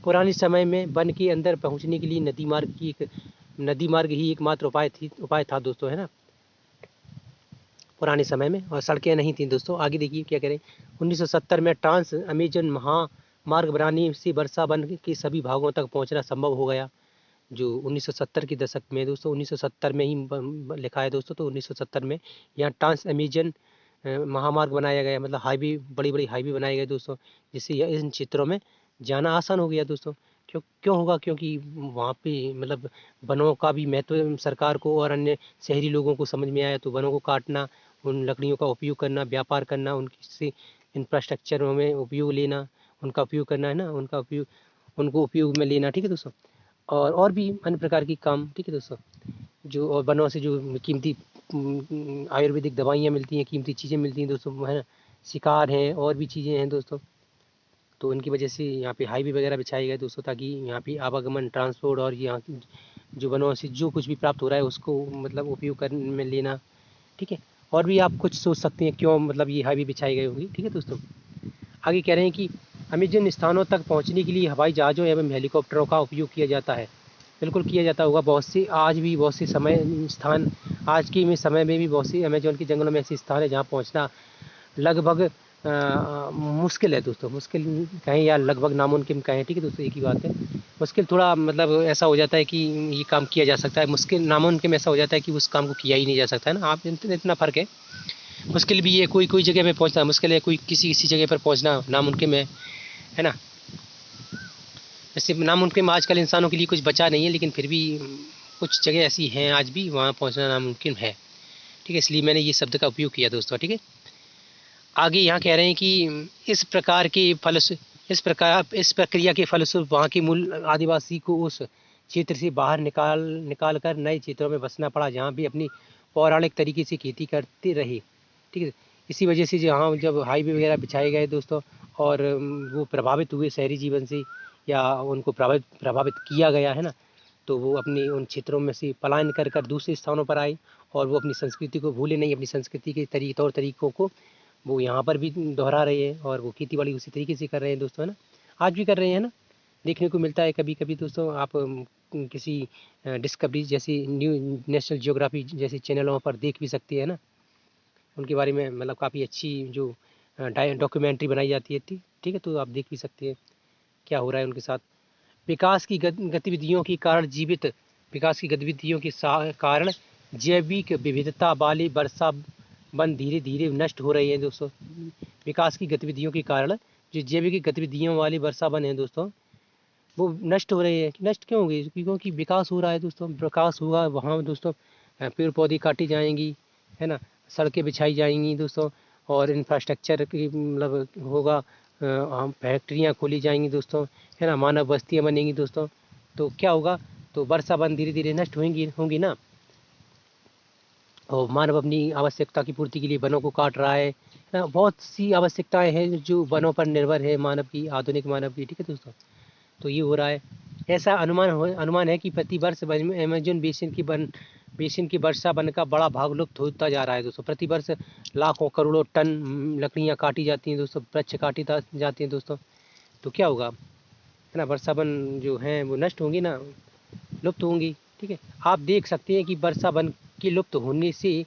पुराने समय में वन के अंदर पहुंचने के लिए नदी मार्ग ही एकमात्र उपाय था दोस्तों, है ना, पुराने समय में, और सड़कें नहीं थी दोस्तों। आगे देखिए क्या करें, 1970 में ट्रांस अमेजन महामार्ग बनाने से वर्षा वन के सभी भागों तक पहुंचना संभव हो गया। जो 1970 के दशक में दोस्तों, 1970 में ही लिखा है दोस्तों, तो 1970 में यहाँ ट्रांस अमेजन महामार्ग बनाया गया, मतलब हाईवे, बड़ी बड़ी हाईवे बनाए गए दोस्तों, जिससे इन क्षेत्रों में जाना आसान हो गया दोस्तों। क्यों होगा, क्योंकि वहाँ पे मतलब वनों का भी महत्व सरकार को और अन्य शहरी लोगों को समझ में आया, तो वनों को काटना, उन लकड़ियों का उपयोग करना, व्यापार करना, उनसे इंफ्रास्ट्रक्चरों में उपयोग लेना, उनका उपयोग करना, है ना, उनको उपयोग में लेना। ठीक है दोस्तों, और भी अन्य प्रकार की काम। ठीक है दोस्तों, जो और वनों से जो कीमती आयुर्वेदिक दवाइयाँ मिलती हैं, कीमती चीज़ें मिलती हैं दोस्तों, है ना, शिकार हैं, और भी चीज़ें हैं दोस्तों। तो उनकी वजह से यहाँ पे हाईवे वगैरह बिछाए गए दोस्तों, ताकि यहाँ पे आवागमन, ट्रांसपोर्ट और यहाँ जो वनों से जो कुछ भी प्राप्त हो रहा है उसको मतलब उपयोग करने में लेना। ठीक है, और भी आप कुछ सोच सकते हैं क्यों मतलब ये हाईवे बिछाई गई होंगी। ठीक है दोस्तों, आगे कह रहे हैं कि अमेजन स्थानों तक पहुँचने के लिए हवाई जहाज़ों एवं हेलीकॉप्टरों का उपयोग किया जाता है। बिल्कुल किया जाता होगा। बहुत सी आज भी बहुत सी समय स्थान, आज की में समय में भी बहुत सी अमेज़न के जंगलों में ऐसे स्थान है जहाँ पहुँचना लगभग मुश्किल है दोस्तों। मुश्किल कहें या लगभग नामुमकिन कहें, ठीक है दोस्तों, एक ही बात है। मुश्किल थोड़ा मतलब ऐसा हो जाता है कि ये काम किया जा सकता है, मुश्किल नामुमकिन ऐसा हो जाता है कि उस काम को किया ही नहीं जा सकता है ना। आप इतना फ़र्क है। मुश्किल भी है कोई कोई जगह पे पहुंचना मुश्किल है, कोई किसी किसी जगह पर पहुंचना नामुमकिन है ना। वैसे नामुमकिन में आजकल इंसानों के लिए कुछ बचा नहीं है, लेकिन फिर भी कुछ जगह ऐसी हैं आज भी वहाँ पहुँचना नामुमकिन है, ठीक है। इसलिए मैंने ये शब्द का उपयोग किया दोस्तों, ठीक है। आगे यहाँ कह रहे हैं कि इस प्रक्रिया के फलस्वरूप वहाँ के मूल आदिवासी को उस क्षेत्र से बाहर निकाल कर नए क्षेत्रों में बसना पड़ा, जहाँ भी अपनी पौराणिक तरीके से खेती करते रहे, ठीक है। इसी वजह से जहाँ जब हाईवे वगैरह बिछाए गए दोस्तों, और वो प्रभावित हुए शहरी जीवन से, या उनको प्रभावित किया गया है ना, तो वो अपने उन क्षेत्रों में से पलायन कर कर दूसरे स्थानों पर आए, और वो अपनी संस्कृति को भूले नहीं, अपनी संस्कृति के तौर तरीकों को वो यहाँ पर भी दोहरा रहे हैं, और वो खेती बाड़ी उसी तरीके से कर रहे हैं दोस्तों, है ना। आज भी कर रहे हैं ना, देखने को मिलता है कभी कभी दोस्तों। आप किसी डिस्कवरी जैसी न्यू नेशनल जियोग्राफी जैसे चैनलों पर देख भी सकते हैं ना, उनके बारे में मतलब काफ़ी अच्छी जो डॉक्यूमेंट्री बनाई जाती है, ठीक है। तो आप देख भी सकते हैं क्या हो रहा है उनके साथ। विकास की गतिविधियों के कारण विकास की गतिविधियों के कारण जैविक विविधता वाले वर्षा वन धीरे धीरे नष्ट हो रहे हैं दोस्तों। विकास की गतिविधियों के कारण जो जैविक गतिविधियों वाले वर्षा वन हैं दोस्तों, वो नष्ट हो रहे हैं। नष्ट क्यों होंगे? क्योंकि विकास हो रहा है दोस्तों। विकास होगा वहाँ दोस्तों, पेड़ पौधे काटे जाएंगी, है ना, सड़कें बिछाई जाएंगी दोस्तों, और इंफ्रास्ट्रक्चर की मतलब होगा, हम फैक्ट्रियाँ खोली जाएंगी दोस्तों, है ना, मानव बस्तियाँ बनेंगी दोस्तों। तो क्या होगा? तो वर्षा वन धीरे धीरे नष्ट होंगी ना, और मानव अपनी आवश्यकता की पूर्ति के लिए वनों को काट रहा है ना। बहुत सी आवश्यकताएं हैं जो वनों पर निर्भर है मानव की, आधुनिक मानव की, ठीक है दोस्तों। तो ये हो रहा है। ऐसा अनुमान है कि प्रति वर्ष अमेजन बेसिन की वर्षा वन का बड़ा भाग लुप्त होता जा रहा है दोस्तों। प्रति वर्ष लाखों करोड़ों टन लकड़ियाँ काटी जाती हैं दोस्तों, वृक्ष काटी जाती हैं दोस्तों। तो क्या होगा, है ना, वर्षा वन जो हैं वो नष्ट होंगी ना, लुप्त होंगी, ठीक है। आप देख सकते हैं कि वर्षा वन के लुप्त होने से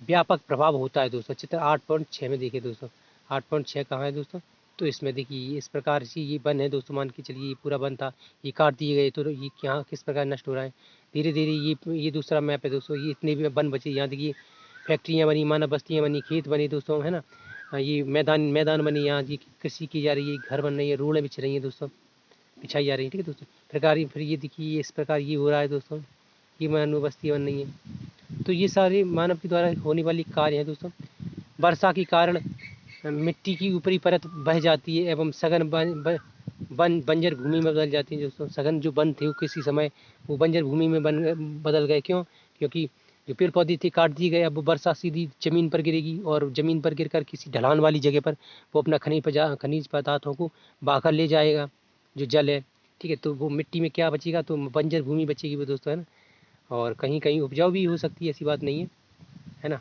व्यापक प्रभाव होता है दोस्तों। चित्र 8.6 में देखिए दोस्तों, 8.6 कहाँ है दोस्तों? तो इसमें देखिए इस प्रकार से ये वन है दोस्तों। मान के चलिए ये पूरा वन था, ये काट दिए गए, तो ये यहाँ किस प्रकार नष्ट हो रहा है धीरे धीरे। ये दूसरा मैप है दोस्तों। ये इतने भी वन बचे, यहाँ देखिए फैक्ट्रियाँ बनी, मानव बस्तियाँ बनी, खेत बने दोस्तों, है ना। ये मैदान बने, यहाँ जी कृषि की जा रही है, घर बन रही है, रोडें बिछ रही हैं दोस्तों, बिछाई जा रही है, ठीक है दोस्तों। फिर ये देखिए इस प्रकार ये हो रहा है दोस्तों, ये मानव बस्ती बन रही है। तो ये सारे मानव के द्वारा होने वाली कार्य हैं दोस्तों। वर्षा के कारण मिट्टी की ऊपरी परत बह जाती है एवं सघन बंजर भूमि में बदल जाती है दोस्तों। सघन जो वन थे वो किसी समय वो बंजर भूमि में बदल गए। क्यों? क्योंकि जो पेड़ पौधे थे काट दिए गए। अब वो वर्षा सीधी ज़मीन पर गिरेगी, और ज़मीन पर गिरकर किसी ढलान वाली जगह पर वो अपना खनिज पदार्थों को बहाकर ले जाएगा, जो जल है, ठीक है। तो वो मिट्टी में क्या बचेगा? तो बंजर भूमि बचेगी वो दोस्तों, है ना। और कहीं कहीं उपजाऊ भी हो सकती है, ऐसी बात नहीं है ना।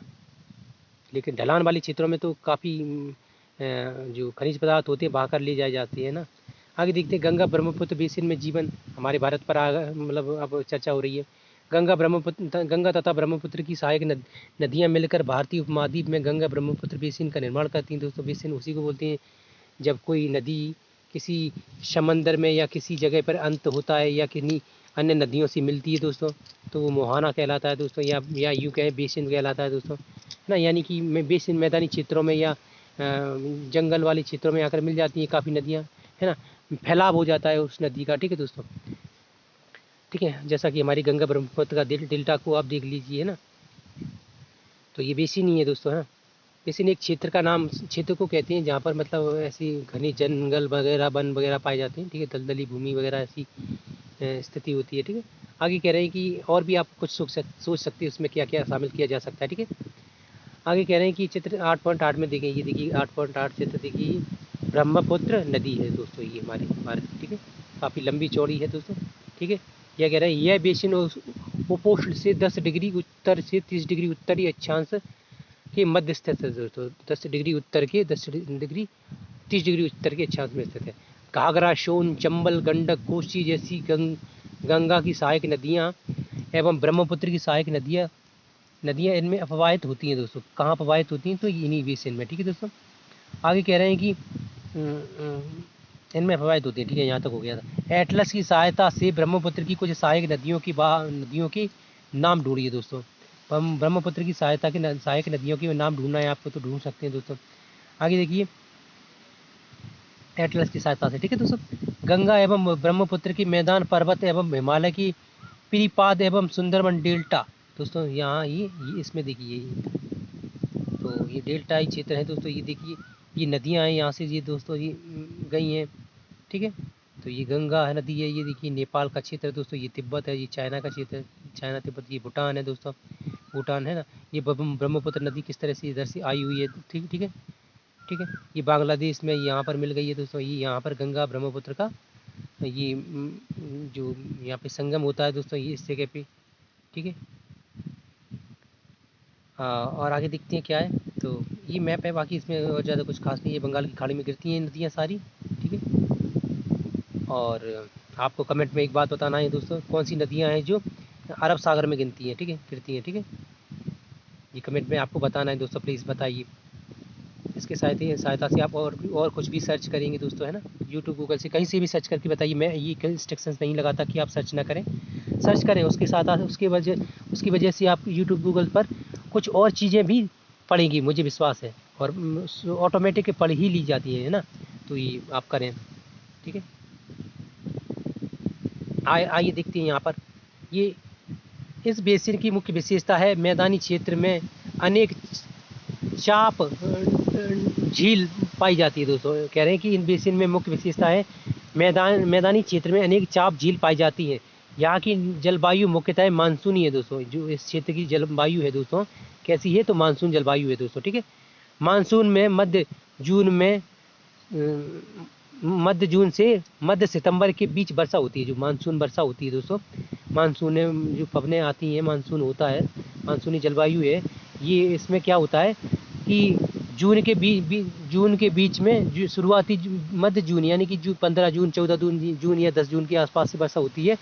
लेकिन ढलान वाले क्षेत्रों में तो काफ़ी जो खनिज पदार्थ होते हैं बहाकर ले जाए जाते हैं ना। आगे देखते हैं गंगा ब्रह्मपुत्र बेसिन में जीवन, हमारे भारत पर मतलब अब चर्चा हो रही है। गंगा तथा ब्रह्मपुत्र की सहायक नदियाँ मिलकर भारतीय उपमहाद्वीप में गंगा ब्रह्मपुत्र बेसिन का निर्माण करती हैं दोस्तों। बेसिन उसी को बोलते हैं जब कोई नदी किसी समंदर में या किसी जगह पर अंत होता है, या किन्हीं अन्य नदियों से मिलती है दोस्तों, तो वो मुहाना कहलाता है दोस्तों, या यूँ कहें बेसिन कहलाता है दोस्तों, है ना। यानी कि बेसिन मैदानी क्षेत्रों में या जंगल वाले क्षेत्रों में आकर मिल जाती हैं काफ़ी नदियाँ, है ना। फैलाव हो जाता है उस नदी का, ठीक है दोस्तों, ठीक है। जैसा कि हमारी गंगा ब्रह्मपुत्र का डेल्टा को आप देख लीजिए, है ना। तो ये बेसिन ही है दोस्तों, है ना। बेसिन एक क्षेत्र को कहते हैं जहाँ पर मतलब ऐसी घने जंगल वगैरह वन वगैरह पाए जाते हैं, ठीक है। दलदली भूमि वगैरह ऐसी स्थिति होती है, ठीक है। आगे कह रहे हैं कि और भी आप कुछ सोच सकते हैं उसमें क्या क्या शामिल किया जा सकता है, ठीक है। आगे कह रहे हैं कि चित्र 8.8 में देखें, ये देखिए 8.8 चित्र देखिए, ब्रह्मपुत्र नदी है दोस्तों, ये हमारे भारत की, ठीक है। काफ़ी लंबी चौड़ी है दोस्तों, ठीक है। यह कह रहे हैं यह बेसिन उपोष्ण से 10 डिग्री उत्तर से 30 डिग्री उत्तरी अक्षांश के मध्य स्थित है दोस्तों। 10 डिग्री उत्तर के 10 डिग्री 30 डिग्री उत्तर के अक्षांश में स्थित है। घाघरा, सोन, चंबल, गंडक, कोसी जैसी गंगा की सहायक नदियाँ एवं ब्रह्मपुत्र की सहायक नदियाँ इनमें अपवाहित होती हैं दोस्तों। कहाँ अपवाहित होती हैं? तो इन्हीं बेसिन में, ठीक है दोस्तों। आगे कह रहे हैं कि इनमें अपवाहित होती है, ठीक है, यहाँ तक हो गया था। एटलस की सहायता से ब्रह्मपुत्र की कुछ सहायक नदियों के नाम ढूंढिए दोस्तों। हम ब्रह्मपुत्र की सहायक नदियों के नाम ढूंढना है आपको, तो ढूंढ सकते हैं दोस्तों। आगे देखिए, एटलस की सहायता से, ठीक है दोस्तों। गंगा एवं ब्रह्मपुत्र की मैदान, पर्वत एवं हिमालय की पिरीपाद एवं सुंदरबन डेल्टा दोस्तों। यहाँ ये इसमें देखिए, तो ये डेल्टा ही क्षेत्र है दोस्तों। ये देखिए, ये नदियाँ हैं यहाँ से, ये दोस्तों ये गई हैं, ठीक है। तो ये गंगा है, नदी है, ये देखिए नेपाल का क्षेत्र है दोस्तों। ये तिब्बत है, ये चाइना का क्षेत्र है, चाइना तिब्बत। ये भूटान है दोस्तों, भूटान है ना। ये ब्रह्मपुत्र नदी किस तरह से इधर से आई हुई है, ठीक ठीक है, ठीक है। ये बांग्लादेश में यहाँ पर मिल गई है दोस्तों। ये यहाँ पर गंगा ब्रह्मपुत्र का ये जो यहाँ पे संगम होता है दोस्तों, ये इस जगह पे, ठीक है। और आगे देखते हैं क्या है। तो ये मैप है, बाकी इसमें और ज़्यादा कुछ खास नहीं है। बंगाल की खाड़ी में गिरती हैं नदियाँ सारी, ठीक है। और आपको कमेंट में एक बात बताना है दोस्तों, कौन सी नदियाँ हैं जो अरब सागर में गिरती हैं, ठीक है, ठीक है। ये कमेंट में आपको बताना है दोस्तों, प्लीज़ बताइए। इसके सहायता से आप और कुछ भी सर्च करेंगे दोस्तों, है ना। यूट्यूब, गूगल से कहीं से भी सर्च करके बताइए। मैं ये इंस्ट्रक्शंस नहीं लगाता कि आप सर्च ना करें, सर्च करें। उसकी वजह से आप यूट्यूब, गूगल पर कुछ और चीज़ें भी पढ़ेंगी, मुझे विश्वास है। और ऑटोमेटिक पढ़ ही ली जाती है ना। तो ये आप करें, ठीक है। आइए देखते हैं यहाँ पर। ये इस बेसिन की मुख्य विशेषता है मैदानी क्षेत्र में अनेक चाप झील पाई जाती है दोस्तों। कह रहे हैं कि इन बेसिन में मुख्य विशेषता है मैदानी क्षेत्र में अनेक चाप झील पाई जाती है। यहाँ की जलवायु मुख्यतः मानसूनी है दोस्तों। जो इस क्षेत्र की जलवायु है दोस्तों, कैसी है? तो मानसून जलवायु है दोस्तों, ठीक है। मानसून में मध्य जून से मध्य सितंबर के बीच वर्षा होती है। जो मानसून वर्षा होती है दोस्तों, मानसून में जो पवनें आती हैं, मानसून होता है, मानसूनी जलवायु है ये। इसमें क्या होता है कि जून के बीच में जो शुरुआती मध्य जून यानी कि 15 जून, 14 जून या 10 जून के आसपास से वर्षा होती है।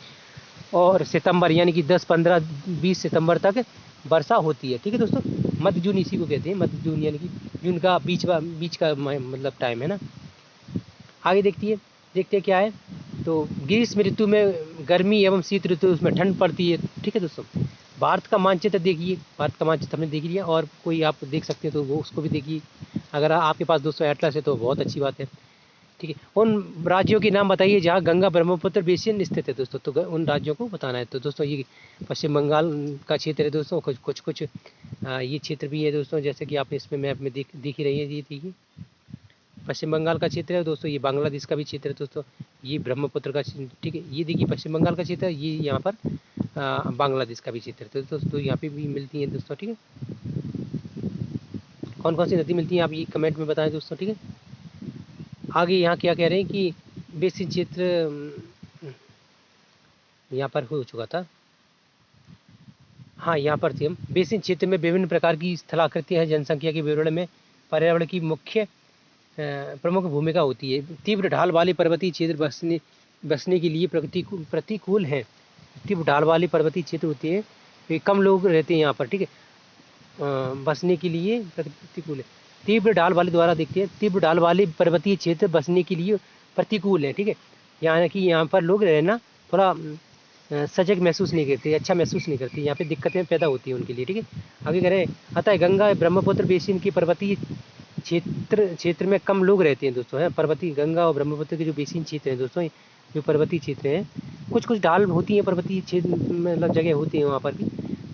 और सितंबर यानी कि 10, 15, 20 सितंबर तक वर्षा होती है, ठीक है दोस्तों। मध्य जून इसी को कहते हैं, मध्य जून यानी कि जून का बीच का मतलब टाइम है ना। आगे देखते हैं क्या है। तो ग्रीष्म ऋतु में गर्मी एवं शीत ऋतु उसमें ठंड पड़ती है, ठीक है दोस्तों। भारत का मानचित्र देखिए, भारत का मानचित्र हमने देख लिया, और कोई आप देख सकते हैं तो वो उसको भी देखिए। अगर आपके पास दोस्तों एटलस है तो बहुत अच्छी बात है, ठीक है। उन राज्यों के नाम बताइए जहाँ गंगा ब्रह्मपुत्र बेसिन स्थित है दोस्तों। तो उन राज्यों को बताना है। तो दोस्तों ये पश्चिम बंगाल का क्षेत्र है दोस्तों। कुछ ये क्षेत्र भी है दोस्तों, जैसे कि आप इसमें मैप में दिख ही रही है। ये देखिए, पश्चिम बंगाल का क्षेत्र है दोस्तों। ये बांग्लादेश का भी क्षेत्र है दोस्तों। ये ब्रह्मपुत्र का, ठीक है। ये देखिए पश्चिम बंगाल का क्षेत्र है, ये यहाँ पर बांग्लादेश का भी क्षेत्र है। तो दोस्तों यहाँ पे भी मिलती है दोस्तों, ठीक है। कौन कौन सी नदी मिलती है आप ये कमेंट में बताएं दोस्तों, ठीक है। आगे यहाँ क्या कह रहे हैं कि बेसिन क्षेत्र यहाँ पर हो चुका था। हाँ, यहाँ पर थी हम। बेसिन क्षेत्र में विभिन्न प्रकार की स्थलाकृतियाँ हैं। जनसंख्या के विवरण में पर्यावरण की मुख्य प्रमुख भूमिका होती है। तीव्र ढाल वाले पर्वतीय क्षेत्र बसने के लिए प्रतिकूल हैं। तीव्र ढाल वाले पर्वतीय क्षेत्र होते हैं, तो कम लोग रहते हैं यहाँ पर, ठीक है। बसने के लिए प्रतिकूल है। तीव्र ढाल वाले द्वारा देखते हैं, तीव्र ढाल वाले पर्वतीय क्षेत्र बसने के लिए प्रतिकूल है, ठीक है। यहाँ पर लोग रहना थोड़ा सजग महसूस नहीं करते, अच्छा महसूस नहीं करते, यहाँ पे दिक्कतें पैदा होती हैं उनके लिए, ठीक है। आगे कह रहे हैं, अतः गंगा ब्रह्मपुत्र बेसिन की पर्वतीय क्षेत्र में कम लोग रहते हैं दोस्तों, है। पर्वतीय गंगा और ब्रह्मपुत्र के जो बेसिन क्षेत्र हैं दोस्तों, जो पर्वतीय क्षेत्र हैं, कुछ ढाल होती हैं, पर्वतीय क्षेत्र मतलब जगह होती हैं वहाँ पर भी,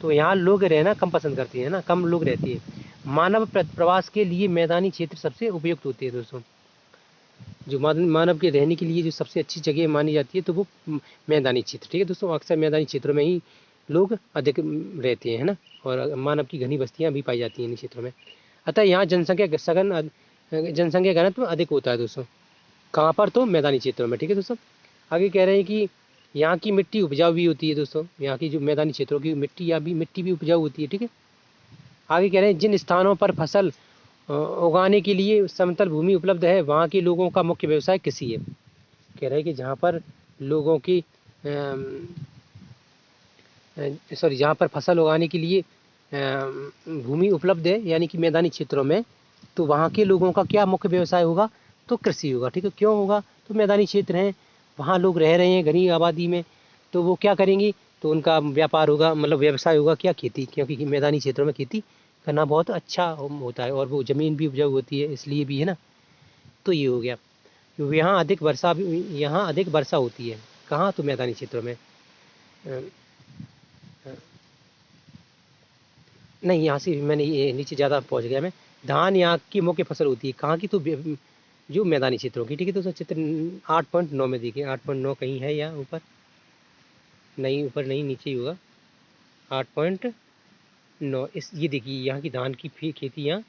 तो यहाँ लोग रहना कम पसंद करते हैं ना, कम लोग रहते हैं। मानव प्रवास के लिए मैदानी क्षेत्र सबसे उपयुक्त होते हैं दोस्तों। जो मानव के रहने के लिए जो सबसे अच्छी जगह मानी जाती है तो वो मैदानी क्षेत्र, ठीक है दोस्तों। अक्सर मैदानी क्षेत्रों में ही लोग अधिक रहते हैं, है ना, और मानव की घनी बस्तियाँ भी पाई जाती हैं इन क्षेत्रों में। अतः यहाँ जनसंख्या घनत्व अधिक होता है दोस्तों। कहाँ पर? तो मैदानी क्षेत्रों में, ठीक है दोस्तों। आगे कह रहे हैं कि यहाँ की मिट्टी उपजाऊ भी होती है दोस्तों। यहाँ की जो मैदानी क्षेत्रों की मिट्टी भी उपजाऊ होती है, ठीक है। आगे कह रहे हैं, जिन स्थानों पर फसल उगाने के लिए समतल भूमि उपलब्ध है वहाँ के लोगों का मुख्य व्यवसाय कृषि है। कह रहे हैं कि जहाँ पर लोगों की सॉरी जहाँ पर फसल उगाने के लिए भूमि उपलब्ध है यानी कि मैदानी क्षेत्रों में, तो वहाँ के लोगों का क्या मुख्य व्यवसाय होगा, तो कृषि होगा। ठीक है, क्यों होगा, तो मैदानी क्षेत्र हैं, वहाँ लोग रह रहे हैं घनी आबादी में, तो वो क्या करेंगे, तो उनका व्यापार होगा, मतलब व्यवसाय होगा क्या, खेती, क्योंकि मैदानी क्षेत्रों में खेती करना बहुत अच्छा होता है और वो ज़मीन भी उपजाऊ होती है, इसलिए भी है ना। तो ये हो गया, क्योंकि यहाँ अधिक वर्षा होती है, कहाँ, तो मैदानी क्षेत्रों में। नहीं, यहाँ से मैंने ये नीचे ज़्यादा पहुँच गया मैं। धान यहाँ की मुख्य फसल होती है, कहाँ की, तो जो मैदानी क्षेत्रों की। ठीक है, तो चित्र 8.9 में देखिए, 8.9 कहीं है यहाँ ऊपर, नहीं ऊपर नहीं, नीचे ही होगा, 8.9। ये देखिए यहाँ की धान की खेती यहाँ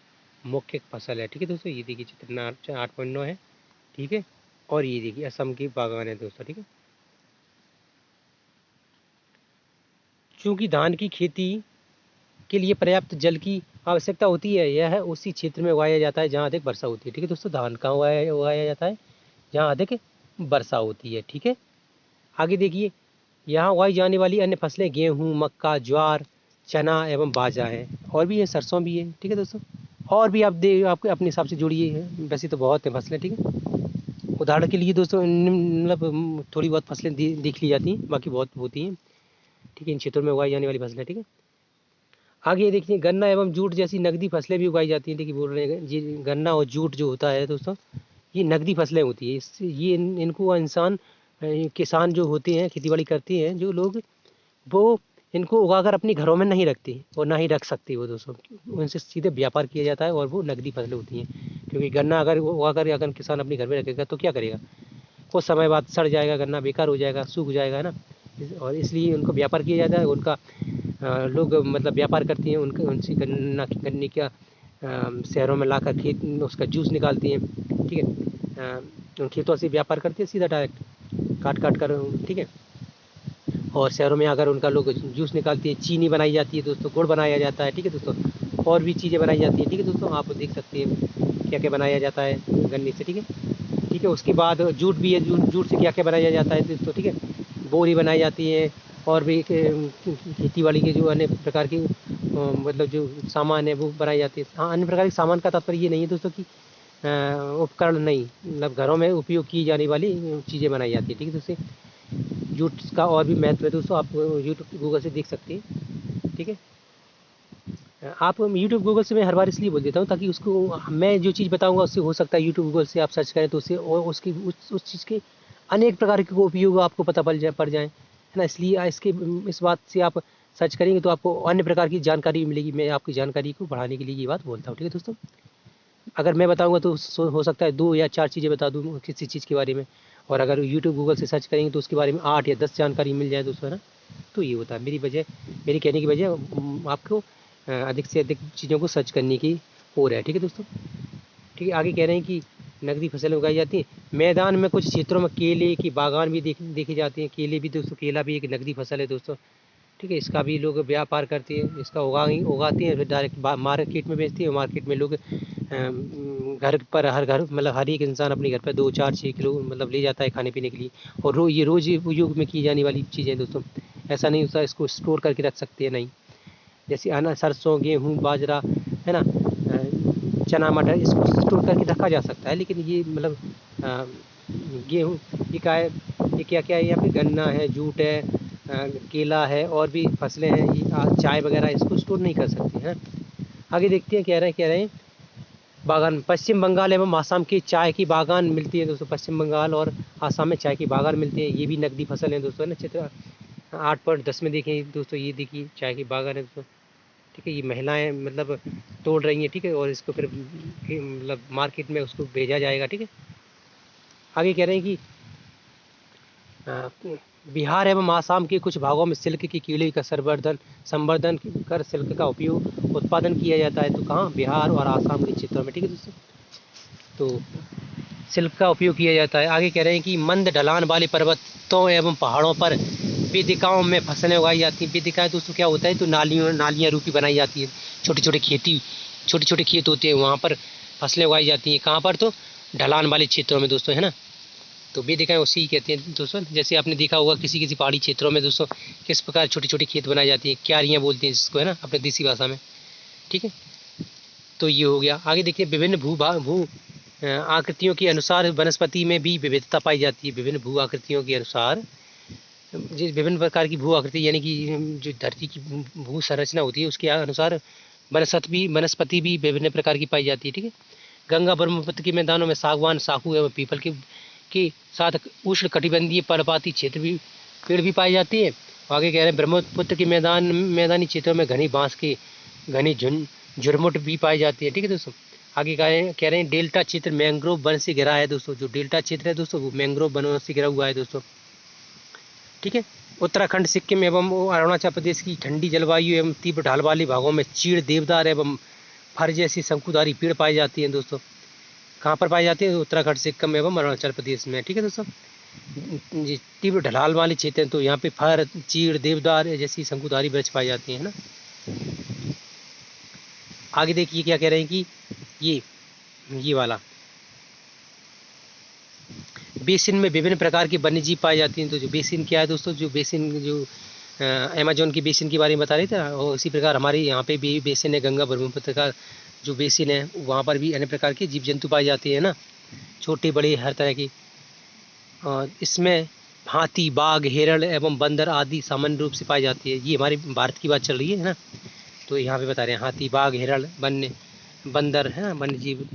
मुख्य फसल है। ठीक है दोस्तों, ये देखिए चित्र 8.9 है। ठीक है, और ये देखिए असम की बागान है दोस्तों। ठीक है, चूँकि धान की खेती के लिए पर्याप्त जल की आवश्यकता होती है, यह उसी क्षेत्र में उगाया जाता है जहाँ अधिक वर्षा होती है। ठीक है दोस्तों, धान कहाँ उगाया जाता है, जहाँ अधिक वर्षा होती है। ठीक है, आगे देखिए, यहाँ उगाई जाने वाली अन्य फसलें गेहूँ, मक्का, ज्वार, चना एवं बाजरा है, और भी है, सरसों भी है। ठीक है दोस्तों, और भी आप अपने हिसाब से जोड़िए है, वैसे तो बहुत है फसलें। ठीक है, उदाहरण के लिए दोस्तों मतलब थोड़ी बहुत फसलें देख ली जाती हैं, बाकी बहुत होती हैं। ठीक है, इन क्षेत्रों में उगाई जाने वाली फसलें। ठीक है, आगे देखिए, गन्ना एवं जूट जैसी नकदी फसलें भी उगाई जाती हैं। देखिए बोल रहे हैं जी, गन्ना और जूट जो होता है दोस्तों, ये नकदी फसलें होती है। इससे ये इनको इंसान किसान जो होते हैं, खेतीबाड़ी करते हैं जो लोग, वो इनको उगाकर अपने घरों में नहीं रखते और ना ही रख सकते वो दोस्तों, उनसे सीधे व्यापार किया जाता है और वो नकदी फसलें होती हैं। क्योंकि गन्ना अगर उगाकर अगर किसान अपने घर में रखेगा तो क्या करेगा, कुछ समय बाद सड़ जाएगा, गन्ना बेकार हो जाएगा, सूख जाएगा, है ना। और इसलिए उनको व्यापार किया जाता है, उनका लोग मतलब व्यापार करते हैं, उनसे गन्ने का शहरों में लाकर खेत उसका जूस निकालती हैं। ठीक है, उन खेतों से व्यापार करते हैं सीधा डायरेक्ट काट काट कर। ठीक है, और शहरों में आकर उनका लोग जूस निकालती है, चीनी बनाई जाती है दोस्तों, गुड़ बनाया जाता है। ठीक है दोस्तों, और भी चीज़ें बनाई जाती हैं। ठीक है दोस्तों, आप देख सकते हैं क्या क्या बनाया जाता है गन्ने से। ठीक है, ठीक है, उसके बाद जूट भी है, जूट से क्या क्या बनाया जाता है दोस्तों। ठीक है, बोरी बनाई जाती है, और भी खेती बाड़ी के जो अन्य प्रकार की मतलब जो सामान है वो बनाई जाती है। हाँ, अन्य प्रकार के सामान का तात्पर्य ये नहीं है दोस्तों कि उपकरण नहीं, मतलब घरों में उपयोग की जाने वाली चीज़ें बनाई जाती है। ठीक है दोस्तों, जूट का और भी महत्व है दोस्तों, आप यूट्यूब गूगल से देख सकते हैं। ठीक है, आप यूट्यूब गूगल से मैं हर बार इसलिए बोल देता हूँ ताकि उसको मैं जो चीज़ बताऊँगा उससे हो सकता है यूट्यूब गूगल से आप सर्च करें तो उससे और उसकी उस चीज़ के अनेक प्रकार के उपयोग आपको पता पड़ जाए, है ना। इसलिए इस बात से आप सर्च करेंगे तो आपको अन्य प्रकार की जानकारी मिलेगी। मैं आपकी जानकारी को बढ़ाने के लिए ये बात बोलता हूँ। ठीक है दोस्तों, अगर मैं बताऊँगा तो हो सकता है 2 या 4 चीज़ें बता दूँ किसी चीज़ के बारे में, और अगर यूट्यूब गूगल से सर्च करेंगे तो उसके बारे में 8 या 10 जानकारी मिल जाए दोस्तों, है ना। तो ये होता है मेरी कहने की वजह आपको अधिक से अधिक चीज़ों को सर्च करने की ओर है। ठीक है दोस्तों, ठीक है, आगे कह रहे हैं कि नकदी फसलें उगाई जाती हैं मैदान में, कुछ क्षेत्रों में केले की बागान भी देखे जाते हैं। केले भी दोस्तों, केला भी एक नकदी फसल है दोस्तों। ठीक है, इसका भी लोग व्यापार करते हैं, इसका उगाते हैं, फिर डायरेक्ट मार्केट में बेचते हैं। मार्केट में लोग घर पर हर घर मतलब हर एक इंसान अपने घर पर 2, 4, 6 किलो मतलब ले जाता है खाने पीने के लिए, और ये रोज़ उपयोग में की जाने वाली चीज़ें दोस्तों। ऐसा नहीं होता इसको स्टोर करके रख सकते हैं, नहीं। जैसे अनाज, सरसों, गेहूँ, बाजरा, है ना, चना, मटर, इसको स्टोर करके रखा जा सकता है। लेकिन ये मतलब गेहूँ, ये क्या है, ये क्या क्या है, यहाँ पे गन्ना है, जूट है, केला है, और भी फसलें हैं, ये चाय वगैरह, इसको स्टोर नहीं कर सकते हैं। आगे देखते हैं, कह रहे हैं बागान, पश्चिम बंगाल एवं आसाम की चाय की बागान मिलती है दोस्तों। पश्चिम बंगाल और आसाम में चाय की बागान मिलती है, ये भी नकदी फसल है दोस्तों, है ना। चित्र 8.10 में देखें दोस्तों, ये देखिए चाय की बागान है दोस्तों। ठीक है, ये महिलाएं मतलब तोड़ रही हैं। ठीक है, और इसको फिर मतलब मार्केट में उसको भेजा जाएगा। ठीक है, आगे कह रहे हैं कि बिहार एवं आसाम के कुछ भागों में सिल्क की कीड़ी का संवर्धन कर सिल्क का उपयोग उत्पादन किया जाता है। तो कहाँ, बिहार और आसाम के क्षेत्रों में। ठीक है दोस्तों, तो सिल्क का उपयोग किया जाता है। आगे कह रहे हैं कि मंद ढलान वाले पर्वतों एवं पहाड़ों पर वेदिकाओं में फसलें उगाई जाती हैं। वेदिकाएँ दोस्तों क्या होता है, तो नालियाँ रूपी बनाई जाती है, छोटे छोटे खेत होते हैं, वहाँ पर फसलें उगाई जाती हैं। कहाँ पर, तो ढलान वाले क्षेत्रों में दोस्तों, है ना। तो वेदिकाएँ उसी ही कहते हैं दोस्तों। जैसे आपने देखा होगा किसी किसी पहाड़ी क्षेत्रों में दोस्तों किस प्रकार छोटी छोटी खेत बनाई जाती है, क्यारियाँ बोलते हैं जिसको, है ना, अपने देसी भाषा में। ठीक है, तो ये हो गया। आगे देखिए, विभिन्न भू आकृतियों के अनुसार वनस्पति में भी विविधता पाई जाती है। विभिन्न भू आकृतियों के अनुसार जिस विभिन्न प्रकार की भू आकृति, यानी कि जो धरती की भू संरचना होती है उसके अनुसार वनस्पति भी विभिन्न प्रकार की पाई जाती है। ठीक है, गंगा ब्रह्मपुत्र के मैदानों में सागवान, साखू एवं पीपल के साथ उष्ण कटिबंधीय पर्वतीय क्षेत्र भी पेड़ भी पाए जाते हैं। आगे कह रहे हैं ब्रह्मपुत्र के मैदानी क्षेत्रों में घनी बांस के घनी झुरमुट भी पाए जाती है। ठीक है दोस्तों, आगे कह रहे हैं डेल्टा क्षेत्र मैंग्रोव वन से घिरा है दोस्तों। जो डेल्टा क्षेत्र है दोस्तों वो मैंग्रोव वनों से घिरा हुआ है दोस्तों। ठीक है, उत्तराखंड, सिक्किम एवं अरुणाचल प्रदेश की ठंडी जलवायु एवं तीव्र ढाल वाले भागों में चीड़, देवदार एवं फर जैसी शंकुधारी पेड़ पाए जाती हैं दोस्तों। कहाँ पर पाए जाते हैं? उत्तराखंड, सिक्किम एवं अरुणाचल प्रदेश में। ठीक है दोस्तों, तीव्र ढलान वाले क्षेत्र हैं तो यहाँ पे फर, चीड़, देवदार जैसी शंकुधारी वृक्ष पाए जाते हैं, है ना। आगे देखिए क्या कह रहे हैं कि ये वाला बेसिन में विभिन्न प्रकार की वन्यजीव पाई जाती हैं। तो जो बेसिन क्या है दोस्तों, जो बेसिन जो अमेजोन की बेसिन के बारे में बता रहे थे, और उसी प्रकार हमारे यहाँ पे भी बेसिन है, गंगा ब्रह्मपुत्र का जो बेसिन है वहाँ पर भी अन्य प्रकार के जीव जंतु पाए जाते हैं ना, छोटे बड़े हर तरह की। इसमें हाथी, बाघ, हिरण एवं बंदर आदि सामान्य रूप से पाई जाती है। ये हमारे भारत की बात चल रही है ना, तो यहाँ पे बता रहे हैं हाथी, बाघ, हिरण, बंदर, है ना, वन्य जीव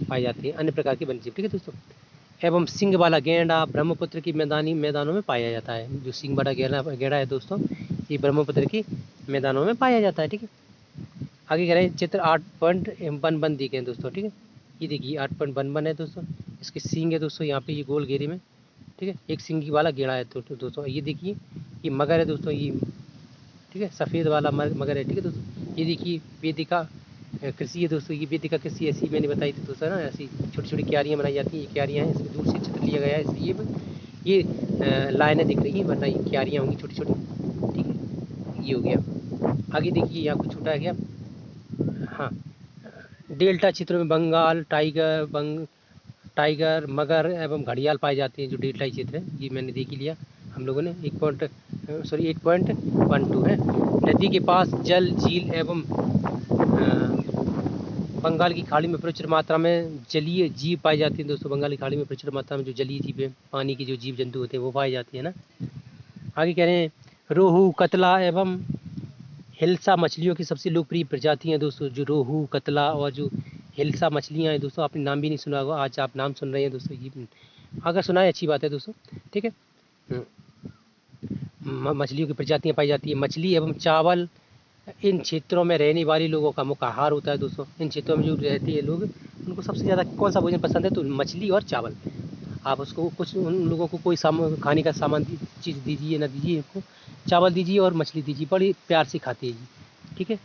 पाए जाते हैं, अन्य प्रकार के वन्य जीव। ठीक है दोस्तों, एवं सिंग वाला गैंडा ब्रह्मपुत्र की मैदानों में पाया जाता है। जो सिंग वाला गैंडा है दोस्तों, ये ब्रह्मपुत्र की मैदानों में पाया जाता है। ठीक है, आगे कह रहे हैं चित्र 8.11 दिखे हैं दोस्तों। ठीक है, ये देखिए 8.11 है दोस्तों। इसके सींग है दोस्तों यहाँ पे, ये गोल घेरे में। ठीक है, एक सिंगी वाला गेड़ा है दोस्तों। ये देखिए ये मगर है दोस्तों, ये ठीक है, सफ़ेद वाला मगर है। ठीक है दोस्तों, ये देखिए वेदिका कृषि है दोस्तों। ये वेदिका कृषि ऐसी मैंने बताई थी दोस्तों ना, ऐसी छोटी छोटी क्यारियाँ बनाई जाती हैं। ये क्यारियाँ हैं, इसमें दूर से चित्र लिया गया है, इसलिए ये लाइनें दिख रही हैं, वरना ये क्यारियाँ होंगी छोटी छोटी। ठीक है, ये हो गया। आगे देखिए यहाँ कुछ छोटा है क्या, हाँ, डेल्टा क्षेत्रों में बंगाल टाइगर, मगर एवं घड़ियाल पाए जाते हैं। जो डेल्टा क्षेत्र है ये मैंने देख ही लिया हम लोगों ने। 8.12 है। नदी के पास जल, झील एवं बंगाल की खाड़ी में प्रचुर मात्रा में जलीय जीव पाई जाती हैं दोस्तों। बंगाल की खाड़ी में प्रचुर मात्रा में जो जलीय जीव है, पानी के जो जीव जंतु होते हैं वो पाए जाते हैं ना। आगे कह रहे हैं रोहू, कतला एवं हिल्सा मछलियों की सबसे लोकप्रिय प्रजाति हैं दोस्तों। जो रोहू, कतला और जो हिल्सा मछलियाँ हैं दोस्तों, आपने नाम भी नहीं सुना होगा, आज आप नाम सुन रहे हैं दोस्तों। ये अगर सुना है अच्छी बात है दोस्तों। ठीक है, मछलियों की प्रजातियाँ पाई जाती है। मछली एवं चावल इन क्षेत्रों में रहने वाले लोगों का मुख्य आहार होता है दोस्तों। इन क्षेत्रों में जो रहते हैं लोग, उनको सबसे ज़्यादा कौन सा भोजन पसंद है? तो मछली और चावल। आप उसको कुछ उन लोगों को कोई खाने का सामान चीज़ दीजिए ना दीजिए, उनको चावल दीजिए और मछली दीजिए, बड़ी प्यार से खाते हैं। ठीक है,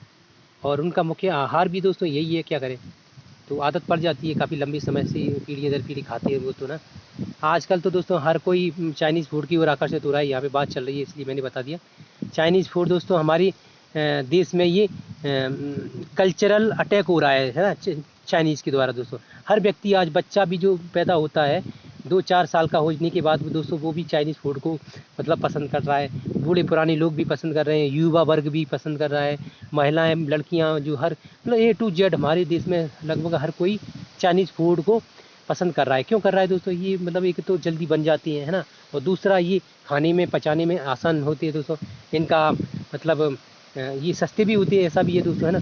और उनका मुख्य आहार भी दोस्तों यही है। क्या करें, तो आदत पड़ जाती है, काफ़ी लंबी समय से पीढ़ी दर पीढ़ी खाते हैं वो तो ना। आजकल तो दोस्तों हर कोई चाइनीज़ फूड की ओर आकर्षित हो रहा है, यहाँ पे बात चल रही है इसलिए मैंने बता दिया। चाइनीज़ फूड दोस्तों हमारी देश में ये कल्चरल अटैक हो रहा है ना, चाइनीज़ के द्वारा दोस्तों। हर व्यक्ति, आज बच्चा भी जो पैदा होता है 2-4 साल का होने के बाद दोस्तों, वो भी चाइनीज़ फूड को मतलब पसंद कर रहा है। बूढ़े पुराने लोग भी पसंद कर रहे हैं, युवा वर्ग भी पसंद कर रहा है, महिलाएं, लड़कियां, जो हर मतलब A to Z हमारे देश में लगभग हर कोई चाइनीज़ फूड को पसंद कर रहा है। क्यों कर रहा है दोस्तों? ये मतलब एक तो जल्दी बन जाती है ना, और दूसरा ये खाने में, पचाने में आसान होती है दोस्तों। इनका मतलब ये सस्ते भी होते हैं, ऐसा भी है दोस्तों, है ना।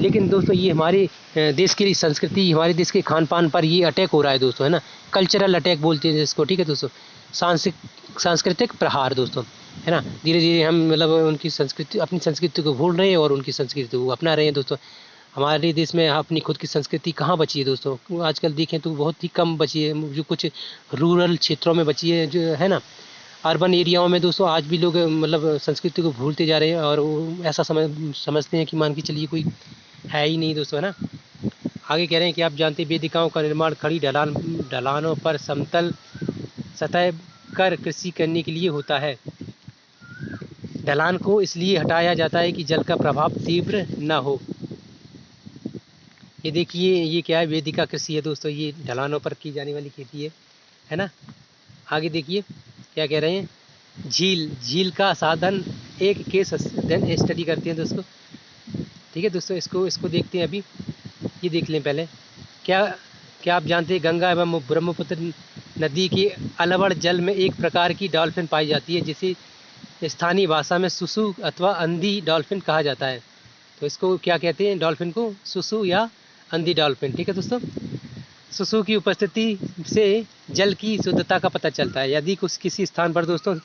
लेकिन दोस्तों ये हमारे देश की संस्कृति, हमारे देश के खान पान पर ये अटैक हो रहा है दोस्तों, है ना। कल्चरल अटैक बोलते हैं जिसको। ठीक है दोस्तों, सांस्कृतिक प्रहार दोस्तों, है ना। धीरे धीरे हम मतलब उनकी संस्कृति, अपनी संस्कृति को भूल रहे हैं और उनकी संस्कृति को अपना रहे हैं दोस्तों। हमारे देश में अपनी खुद की संस्कृति कहाँ बची है दोस्तों? आजकल देखें तो बहुत ही कम बची है, जो कुछ रूरल क्षेत्रों में बची है, जो है ना। अर्बन एरियाओं में दोस्तों आज भी लोग मतलब संस्कृति को भूलते जा रहे हैं, और वो ऐसा समझते हैं कि मान के चलिए कोई है ही नहीं दोस्तों, है ना। आगे कह रहे हैं कि आप जानते हैं वेदिकाओं का निर्माण खड़ी ढलानों पर समतल सतह कर कृषि करने के लिए होता है। ढलान को इसलिए हटाया जाता है कि जल का प्रभाव तीव्र न हो। ये देखिए ये क्या है, वेदिका कृषि है दोस्तों। ये ढलानों पर की जाने वाली खेती है है ना। आगे देखिए क्या कह रहे हैं, झील का साधन एक केस अध्ययन स्टडी करते हैं दोस्तों। ठीक है दोस्तों, इसको देखते हैं अभी। ये देख लें पहले। क्या क्या आप जानते हैं गंगा एवं ब्रह्मपुत्र नदी के अलवड़ जल में एक प्रकार की डॉल्फिन पाई जाती है जिसे स्थानीय भाषा में सुसु अथवा अंधी डॉल्फिन कहा जाता है। तो इसको क्या कहते हैं, डॉल्फिन को सुसु या अंधी डॉल्फिन। ठीक है दोस्तों, सुसु की उपस्थिति से जल की शुद्धता का पता चलता है। यदि कुछ किसी स्थान पर दोस्तों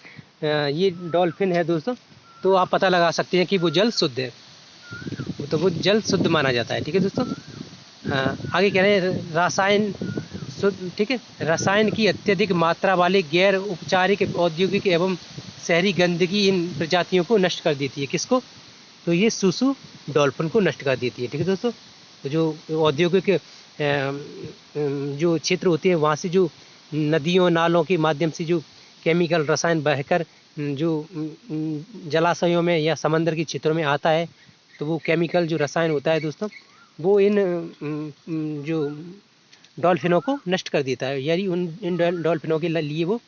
ये डॉल्फिन है दोस्तों, तो आप पता लगा सकते हैं कि वो जल शुद्ध है, तो वो जल शुद्ध माना जाता है। ठीक है दोस्तों। आगे कह रहे हैं रसायन शुद्ध। ठीक है, रसायन की अत्यधिक मात्रा वाले गैर औपचारिक औद्योगिक एवं शहरी गंदगी इन प्रजातियों को नष्ट कर देती है। किसको, तो ये सुसु डॉल्फिन को नष्ट कर देती है। ठीक है दोस्तों, तो जो औद्योगिक जो क्षेत्र होते हैं वहाँ से जो नदियों नालों के माध्यम से जो केमिकल रसायन बहकर जो जलाशयों में या समंदर के क्षेत्रों में आता है, तो वो केमिकल जो रसायन होता है दोस्तों, वो इन जो डॉल्फिनों को नष्ट कर देता है, यानी इन डॉल्फिनों के लिए वो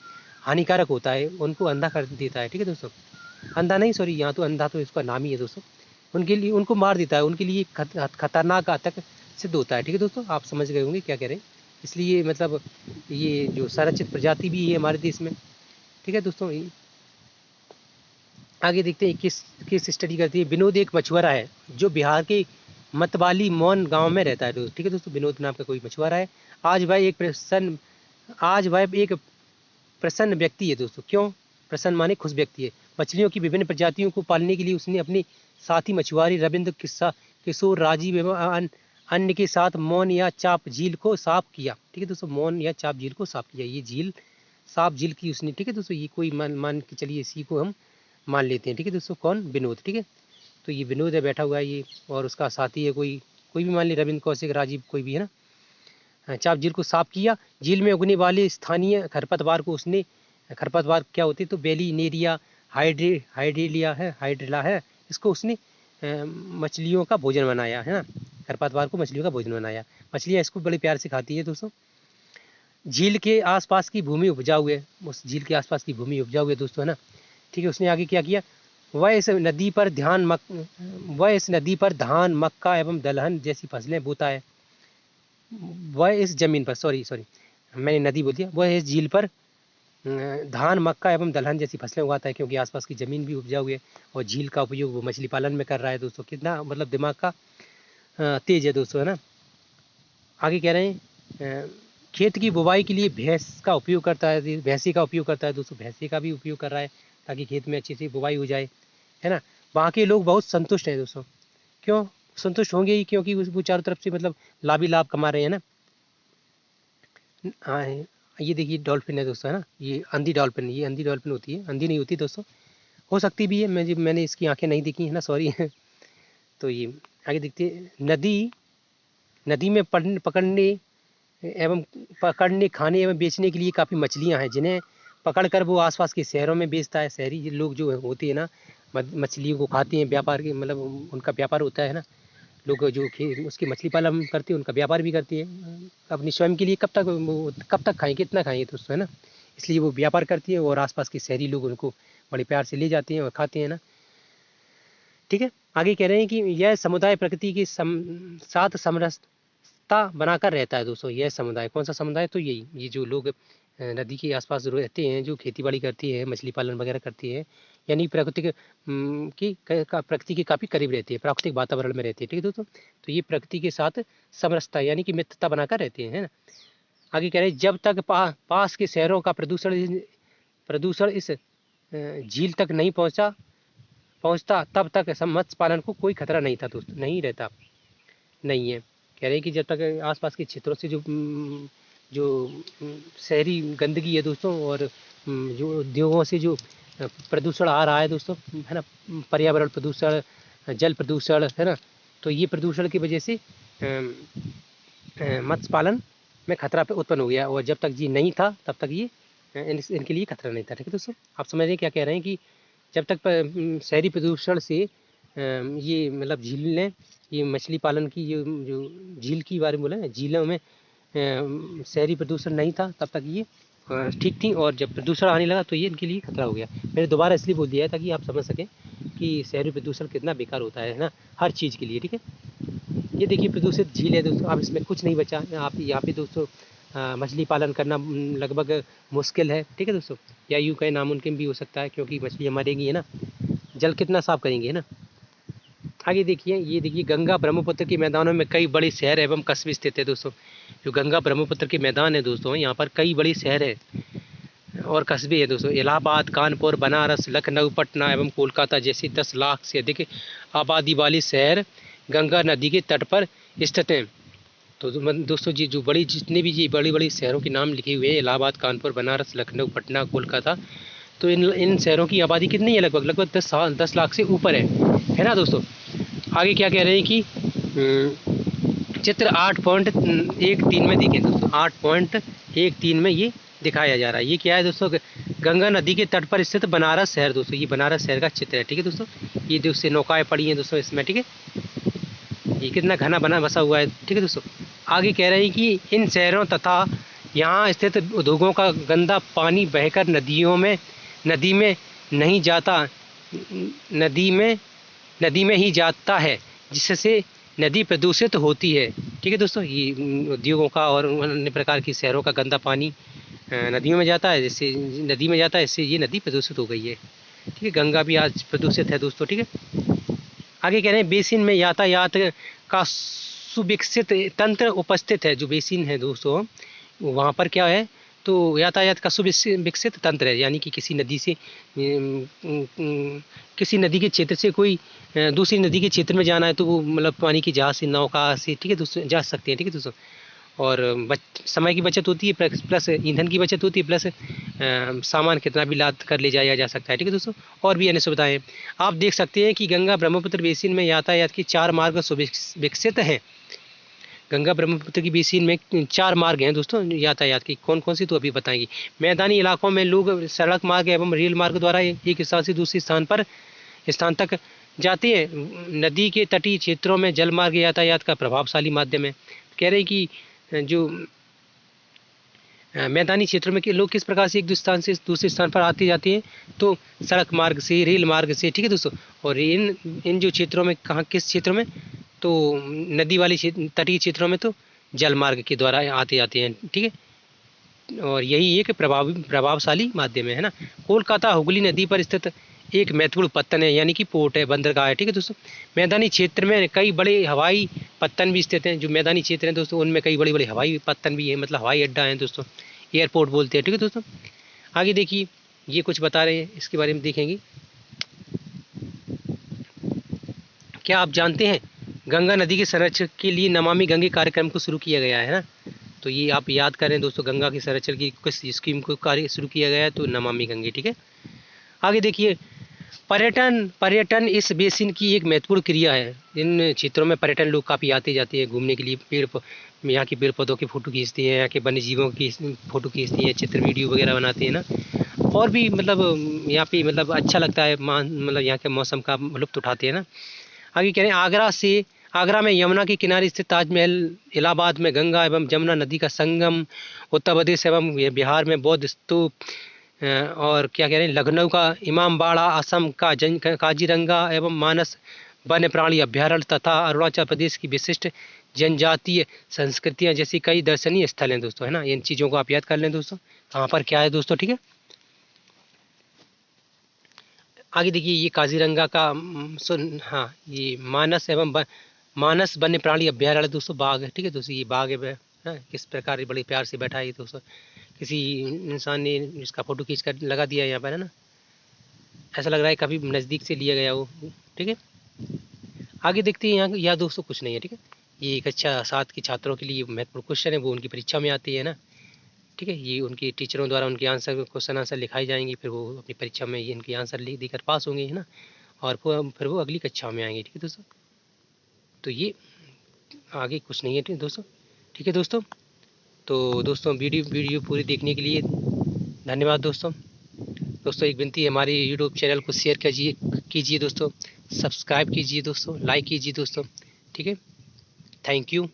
हानिकारक होता है, उनको अंधा कर देता है। ठीक है दोस्तों, अंधा नहीं, सॉरी, यहाँ तो अंधा तो इसका नाम ही है दोस्तों। उनके लिए उनको मार देता है, उनके लिए खतरनाक घातक सिद्ध होता है। ठीक है दोस्तों, आप समझ गए होंगे क्या कह रहे हैं। इसलिए मतलब ये जो संरक्षित प्रजाति भी है हमारे देश में। ठीक है दोस्तों, आगे देखते हैं किस स्टडी करती है। विनोद एक मछुआरा है जो बिहार के मतवाली मौन गांव में रहता है। ठीक है दोस्तों, विनोद नाम का कोई मछुआरा है। आज वह एक प्रसन्न व्यक्ति है दोस्तों। क्यों प्रसन्न, माने खुश व्यक्ति है। मछलियों की विभिन्न प्रजातियों को पालने के लिए उसने अपने साथी मछुआरे रविंद्र किशोर राजीव एवं अन्य के साथ मौन या चाप झील को साफ किया। ठीक है दोस्तों, मौन या चाप झील को साफ किया। ये झील साफ झील की उसने। ठीक है दोस्तों, ये कोई मान के चलिए, इसी को हम मान लेते हैं। ठीक है दोस्तों, कौन, विनोद। ठीक है, तो ये विनोद है, बैठा हुआ है ये, और उसका साथी है कोई भी मान ली, रविंद्र कौशिक राजीव कोई भी है ना। चाप झील को साफ किया। झील में उगने वाले स्थानीय खरपतवार को उसने, खरपतवार क्या होती है, तो बेलिनेरिया हाइड्रिला है, इसको उसने मछलियों का भोजन बनाया है ना। खरपतवार को मछलियों का भोजन बनाया। मछलियाँ इसको बड़े प्यार से खाती है दोस्तों। झील के आसपास की भूमि उपजाऊ है, उस झील के आसपास की भूमि उपजाऊ है दोस्तों, है ना। ठीक है, उसने आगे क्या किया, वह इस नदी पर धान मक्का एवं दलहन जैसी फसलें बोता है। वह इस जमीन पर, सॉरी मैंने नदी बोल दिया, वह इस झील पर धान मक्का एवं दलहन जैसी फसलें उगाता है, क्योंकि आसपास की ज़मीन भी उपजाऊ है और झील का उपयोग वो मछली पालन में कर रहा है दोस्तों। कितना मतलब दिमाग का तेज है दोस्तों, है ना। आगे कह रहे हैं खेत की बुवाई के लिए भैंसी का उपयोग करता है दोस्तों। भैंसी का भी उपयोग कर रहा है ताकि खेत में अच्छी सी बुवाई हो जाए, है ना। वहाँ के लोग बहुत संतुष्ट हैं दोस्तों। क्यों संतुष्ट होंगे ही, क्योंकि वो चारों तरफ से मतलब लाभ ही लाभ कमा रहे हैं ना। हाँ, ये देखिए डॉल्फिन है दोस्तों, है ना। ये अंधी डॉल्फिन होती है, अंधी नहीं होती दोस्तों, हो सकती भी है, मैंने इसकी आंखें नहीं देखी है ना, सॉरी। तो ये आगे देखते हैं, नदी में पकड़ने खाने एवं बेचने के लिए काफ़ी मछलियाँ हैं, जिन्हें पकड़कर वो आसपास के शहरों में बेचता है। शहरी लोग जो होते हैं ना, मछलियों को खाते हैं, व्यापार के मतलब उनका व्यापार होता है ना। लोग जो उसकी मछली पालन करते हैं, उनका व्यापार भी करते हैं अपनी स्वयं के लिए। कब तक खाएंगे, कितना खाएंगे दोस्तों, है ना। इसलिए वो व्यापार करती है और आसपास के शहरी लोग उनको बड़े प्यार से ले जाते हैं और खाते हैं ना। ठीक है, आगे कह रहे हैं कि यह समुदाय प्रकृति के साथ समरसता बनाकर रहता है दोस्तों। यह समुदाय, कौन सा समुदाय, तो ये जो लोग नदी के आसपास रहते हैं, जो खेती बाड़ी करती है, मछली पालन वगैरह करती है, यानी प्रकृति के काफ़ी करीब रहती है, प्राकृतिक वातावरण में रहती है। ठीक है दोस्तों, तो ये प्रकृति के साथ समरसता यानी कि मित्रता बनाकर रहते हैं, है ना। आगे कह रहे हैं जब तक पास के शहरों का प्रदूषण इस झील तक नहीं पहुंचता, तब तक मत्स्य पालन को कोई खतरा नहीं था दोस्तों, नहीं रहता, नहीं है। कह रहे हैं कि जब तक आसपास के क्षेत्रों से जो शहरी गंदगी है दोस्तों, और जो उद्योगों से जो प्रदूषण आ रहा है दोस्तों, है ना, पर्यावरण प्रदूषण, जल प्रदूषण, है ना, तो ये प्रदूषण की वजह से मत्स्य पालन में खतरा उत्पन्न हो गया, और जब तक ये नहीं था तब तक ये इनके लिए खतरा नहीं था। ठीक है दोस्तों, आप समझ रहे हैं क्या कह रहे हैं कि जब तक शहरी प्रदूषण से ये मतलब झीलें, ये मछली पालन की जो झील की बारे में बोला ना, झीलों में शहरी प्रदूषण नहीं था, तब तक ये ठीक थी, और जब प्रदूषण आने लगा तो ये इनके लिए खतरा हो गया। मैंने दोबारा इसलिए बोल दिया है ताकि आप समझ सकें कि शहरी प्रदूषण कितना बेकार होता है ना, हर चीज़ के लिए, ठीक है। ये देखिए प्रदूषित झील है दोस्तों, अब इसमें कुछ नहीं बचा। आप यहाँ पे दोस्तों मछली पालन करना लगभग मुश्किल है, ठीक है दोस्तों, या यूँ कहें नामुमकिन भी हो सकता है, क्योंकि मछलियाँ मरेंगी, है ना। जल कितना साफ करेंगे, है ना। आगे देखिए, ये देखिए गंगा ब्रह्मपुत्र के मैदानों में कई बड़े शहर एवं कस्बे स्थित है दोस्तों। जो गंगा ब्रह्मपुत्र के मैदान है दोस्तों, यहाँ पर कई बड़े शहर है और कस्बे हैं दोस्तों। इलाहाबाद, कानपुर, बनारस, लखनऊ, पटना एवं कोलकाता जैसे 10 लाख से अधिक आबादी वाले शहर गंगा नदी के तट पर स्थित हैं। तो दोस्तों जी, जो बड़ी जितने भी ये बड़ी बड़ी शहरों के नाम लिखे हुए हैं, इलाहाबाद, कानपुर, बनारस, लखनऊ, पटना, कोलकाता, तो इन शहरों की आबादी कितनी है? लगभग लगभग 10 लाख से ऊपर है ना दोस्तों। आगे क्या कह रहे हैं कि चित्र 8.13 में देखें दोस्तों, 8.13 में ये दिखाया जा रहा है। ये क्या है दोस्तों? गंगा नदी के तट पर स्थित बनारस शहर दोस्तों, ये बनारस शहर का चित्र है, ठीक है दोस्तों। ये दोस्तों नौकाएं पड़ी हैं दोस्तों इसमें, ठीक है। ये कितना घना बना बसा हुआ है, ठीक है दोस्तों। आगे कह रहे हैं कि इन शहरों तथा यहाँ स्थित उद्योगों का गंदा पानी बहकर नदी में नहीं जाता, नदी में ही जाता है, जिससे नदी प्रदूषित होती है, ठीक है दोस्तों। ये उद्योगों का और अन्य प्रकार की शहरों का गंदा पानी नदियों में जाता है, जिससे नदी में जाता है, इससे ये नदी प्रदूषित हो गई है, ठीक है। गंगा भी आज प्रदूषित है दोस्तों, ठीक है। आगे कह रहे हैं बेसिन में यातायात का सुविकसित तंत्र उपस्थित है। जो बेसिन है दोस्तों, वहाँ पर क्या है, तो यातायात का सुविकसित तंत्र है, यानी कि किसी नदी के क्षेत्र से कोई दूसरी नदी के क्षेत्र में जाना है तो वो मतलब पानी की जहाज से, नौका से, ठीक है दोस्तों, जा सकते हैं, ठीक है दोस्तों। और समय की बचत होती है, प्लस ईंधन की बचत होती है, प्लस सामान कितना भी लाद कर ले जाया जा सकता है, ठीक है दोस्तों। और भी अन्य सुविधाएं आप देख सकते हैं कि गंगा ब्रह्मपुत्र बेसिन में यातायात के 4 मार्ग सुविकसित हैं। गंगा ब्रह्मपुत्र की बेसिन में 4 मार्ग हैं दोस्तों यातायात की। कौन कौन सी तो अभी बताएंगे। मैदानी इलाकों में लोग सड़क मार्ग एवं रेल मार्ग द्वारा एक स्थान से दूसरे स्थान तक जाते हैं। नदी के तटीय क्षेत्रों में जल मार्ग यातायात का प्रभावशाली माध्यम है। कह रहे हैं कि जो मैदानी क्षेत्रों में कि लोग किस प्रकार से एक स्थान से दूसरे स्थान पर आते जाते हैं, तो सड़क मार्ग से, रेल मार्ग से, ठीक है दोस्तों। और इन जो क्षेत्रों में, कहाँ किस क्षेत्रों में, तो नदी वाली तटीय क्षेत्रों में तो जल मार्ग के द्वारा आते जाते हैं, ठीक है। और यही एक प्रभावशाली माध्यम है ना। कोलकाता हुगली नदी पर स्थित एक महत्वपूर्ण पत्तन है, यानी कि पोर्ट है, बंदरगाह है, ठीक है दोस्तों। मैदानी क्षेत्र में कई बड़े हवाई पत्तन भी स्थित हैं। जो मैदानी क्षेत्र हैं दोस्तों, उनमें कई बड़े बड़े हवाई पत्तन भी हैं, मतलब हवाई अड्डा है दोस्तों, एयरपोर्ट बोलते हैं, ठीक है दोस्तों। आगे देखिए, ये कुछ बता रहे हैं, इसके बारे में देखेंगे। क्या आप जानते हैं गंगा नदी के संरक्षण के लिए नमामि गंगे कार्यक्रम को शुरू किया गया है ना। तो ये आप याद करें दोस्तों, गंगा के संरक्षण की किस स्कीम को कार्य शुरू किया गया है, तो नमामि गंगे, ठीक है। आगे देखिए, पर्यटन इस बेसिन की एक महत्वपूर्ण क्रिया है। इन क्षेत्रों में पर्यटन लोग काफ़ी आते जाते हैं घूमने के लिए। यहाँ के पेड़ पौधों की फ़ोटो खींचते हैं, यहाँ के वन्य जीवों की फ़ोटो खींचते हैं, चित्र वीडियो वगैरह बनाते हैं ना। और भी मतलब यहाँ पे मतलब अच्छा लगता है, मतलब यहाँ के मौसम का लुत्फ़ उठाते हैं ना। आगे कह रहे हैं, आगरा में यमुना के किनारे स्थित ताजमहल, इलाहाबाद में गंगा एवं जमुना नदी का संगम, उत्तर प्रदेश एवं बिहार में बौद्ध स्तूप, और क्या कह रहे हैं, लखनऊ का इमामबाड़ा, असम का काजीरंगा एवं मानस वन्य प्राणी अभ्यारण्य, तथा अरुणाचल प्रदेश की विशिष्ट जनजातीय संस्कृतियाँ जैसी कई दर्शनीय स्थल हैं दोस्तों, है ना। इन चीज़ों को आप याद कर लें दोस्तों, कहाँ पर क्या है दोस्तों, ठीक है। आगे देखिए, ये काजीरंगा का हाँ, ये मानस वन्य प्राणी अभ्यारण्य दोस्तों, बाघ है, ठीक है दोस्तों। ये बाघ है, हाँ, किस प्रकार बड़े प्यार से बैठा है दोस्तों। किसी इंसान ने इसका फ़ोटो खींच कर लगा दिया है यहाँ पर, है ना। ऐसा लग रहा है कभी नज़दीक से लिया गया हो, ठीक है। आगे देखते हैं, यहाँ या दोस्तों कुछ नहीं है, ठीक है। ये कक्षा 7 के छात्रों के लिए महत्वपूर्ण क्वेश्चन है, वो उनकी परीक्षा में आती है ना, ठीक है। ये उनके टीचरों द्वारा उनके क्वेश्चन आंसर लिखाई जाएंगी, फिर वो अपनी परीक्षा में ये इनके आंसर लिख देकर पास होंगे, है ना। और फिर वो अगली कक्षा में आएंगे, ठीक है दोस्तों। तो ये आगे कुछ नहीं है, ठीक दोस्तों, ठीक है दोस्तों। तो दोस्तों, वीडियो पूरी देखने के लिए धन्यवाद दोस्तों। एक विनती है, हमारे यूट्यूब चैनल को शेयर कीजिए दोस्तों, सब्सक्राइब कीजिए दोस्तों, लाइक कीजिए दोस्तों, ठीक है। Thank you.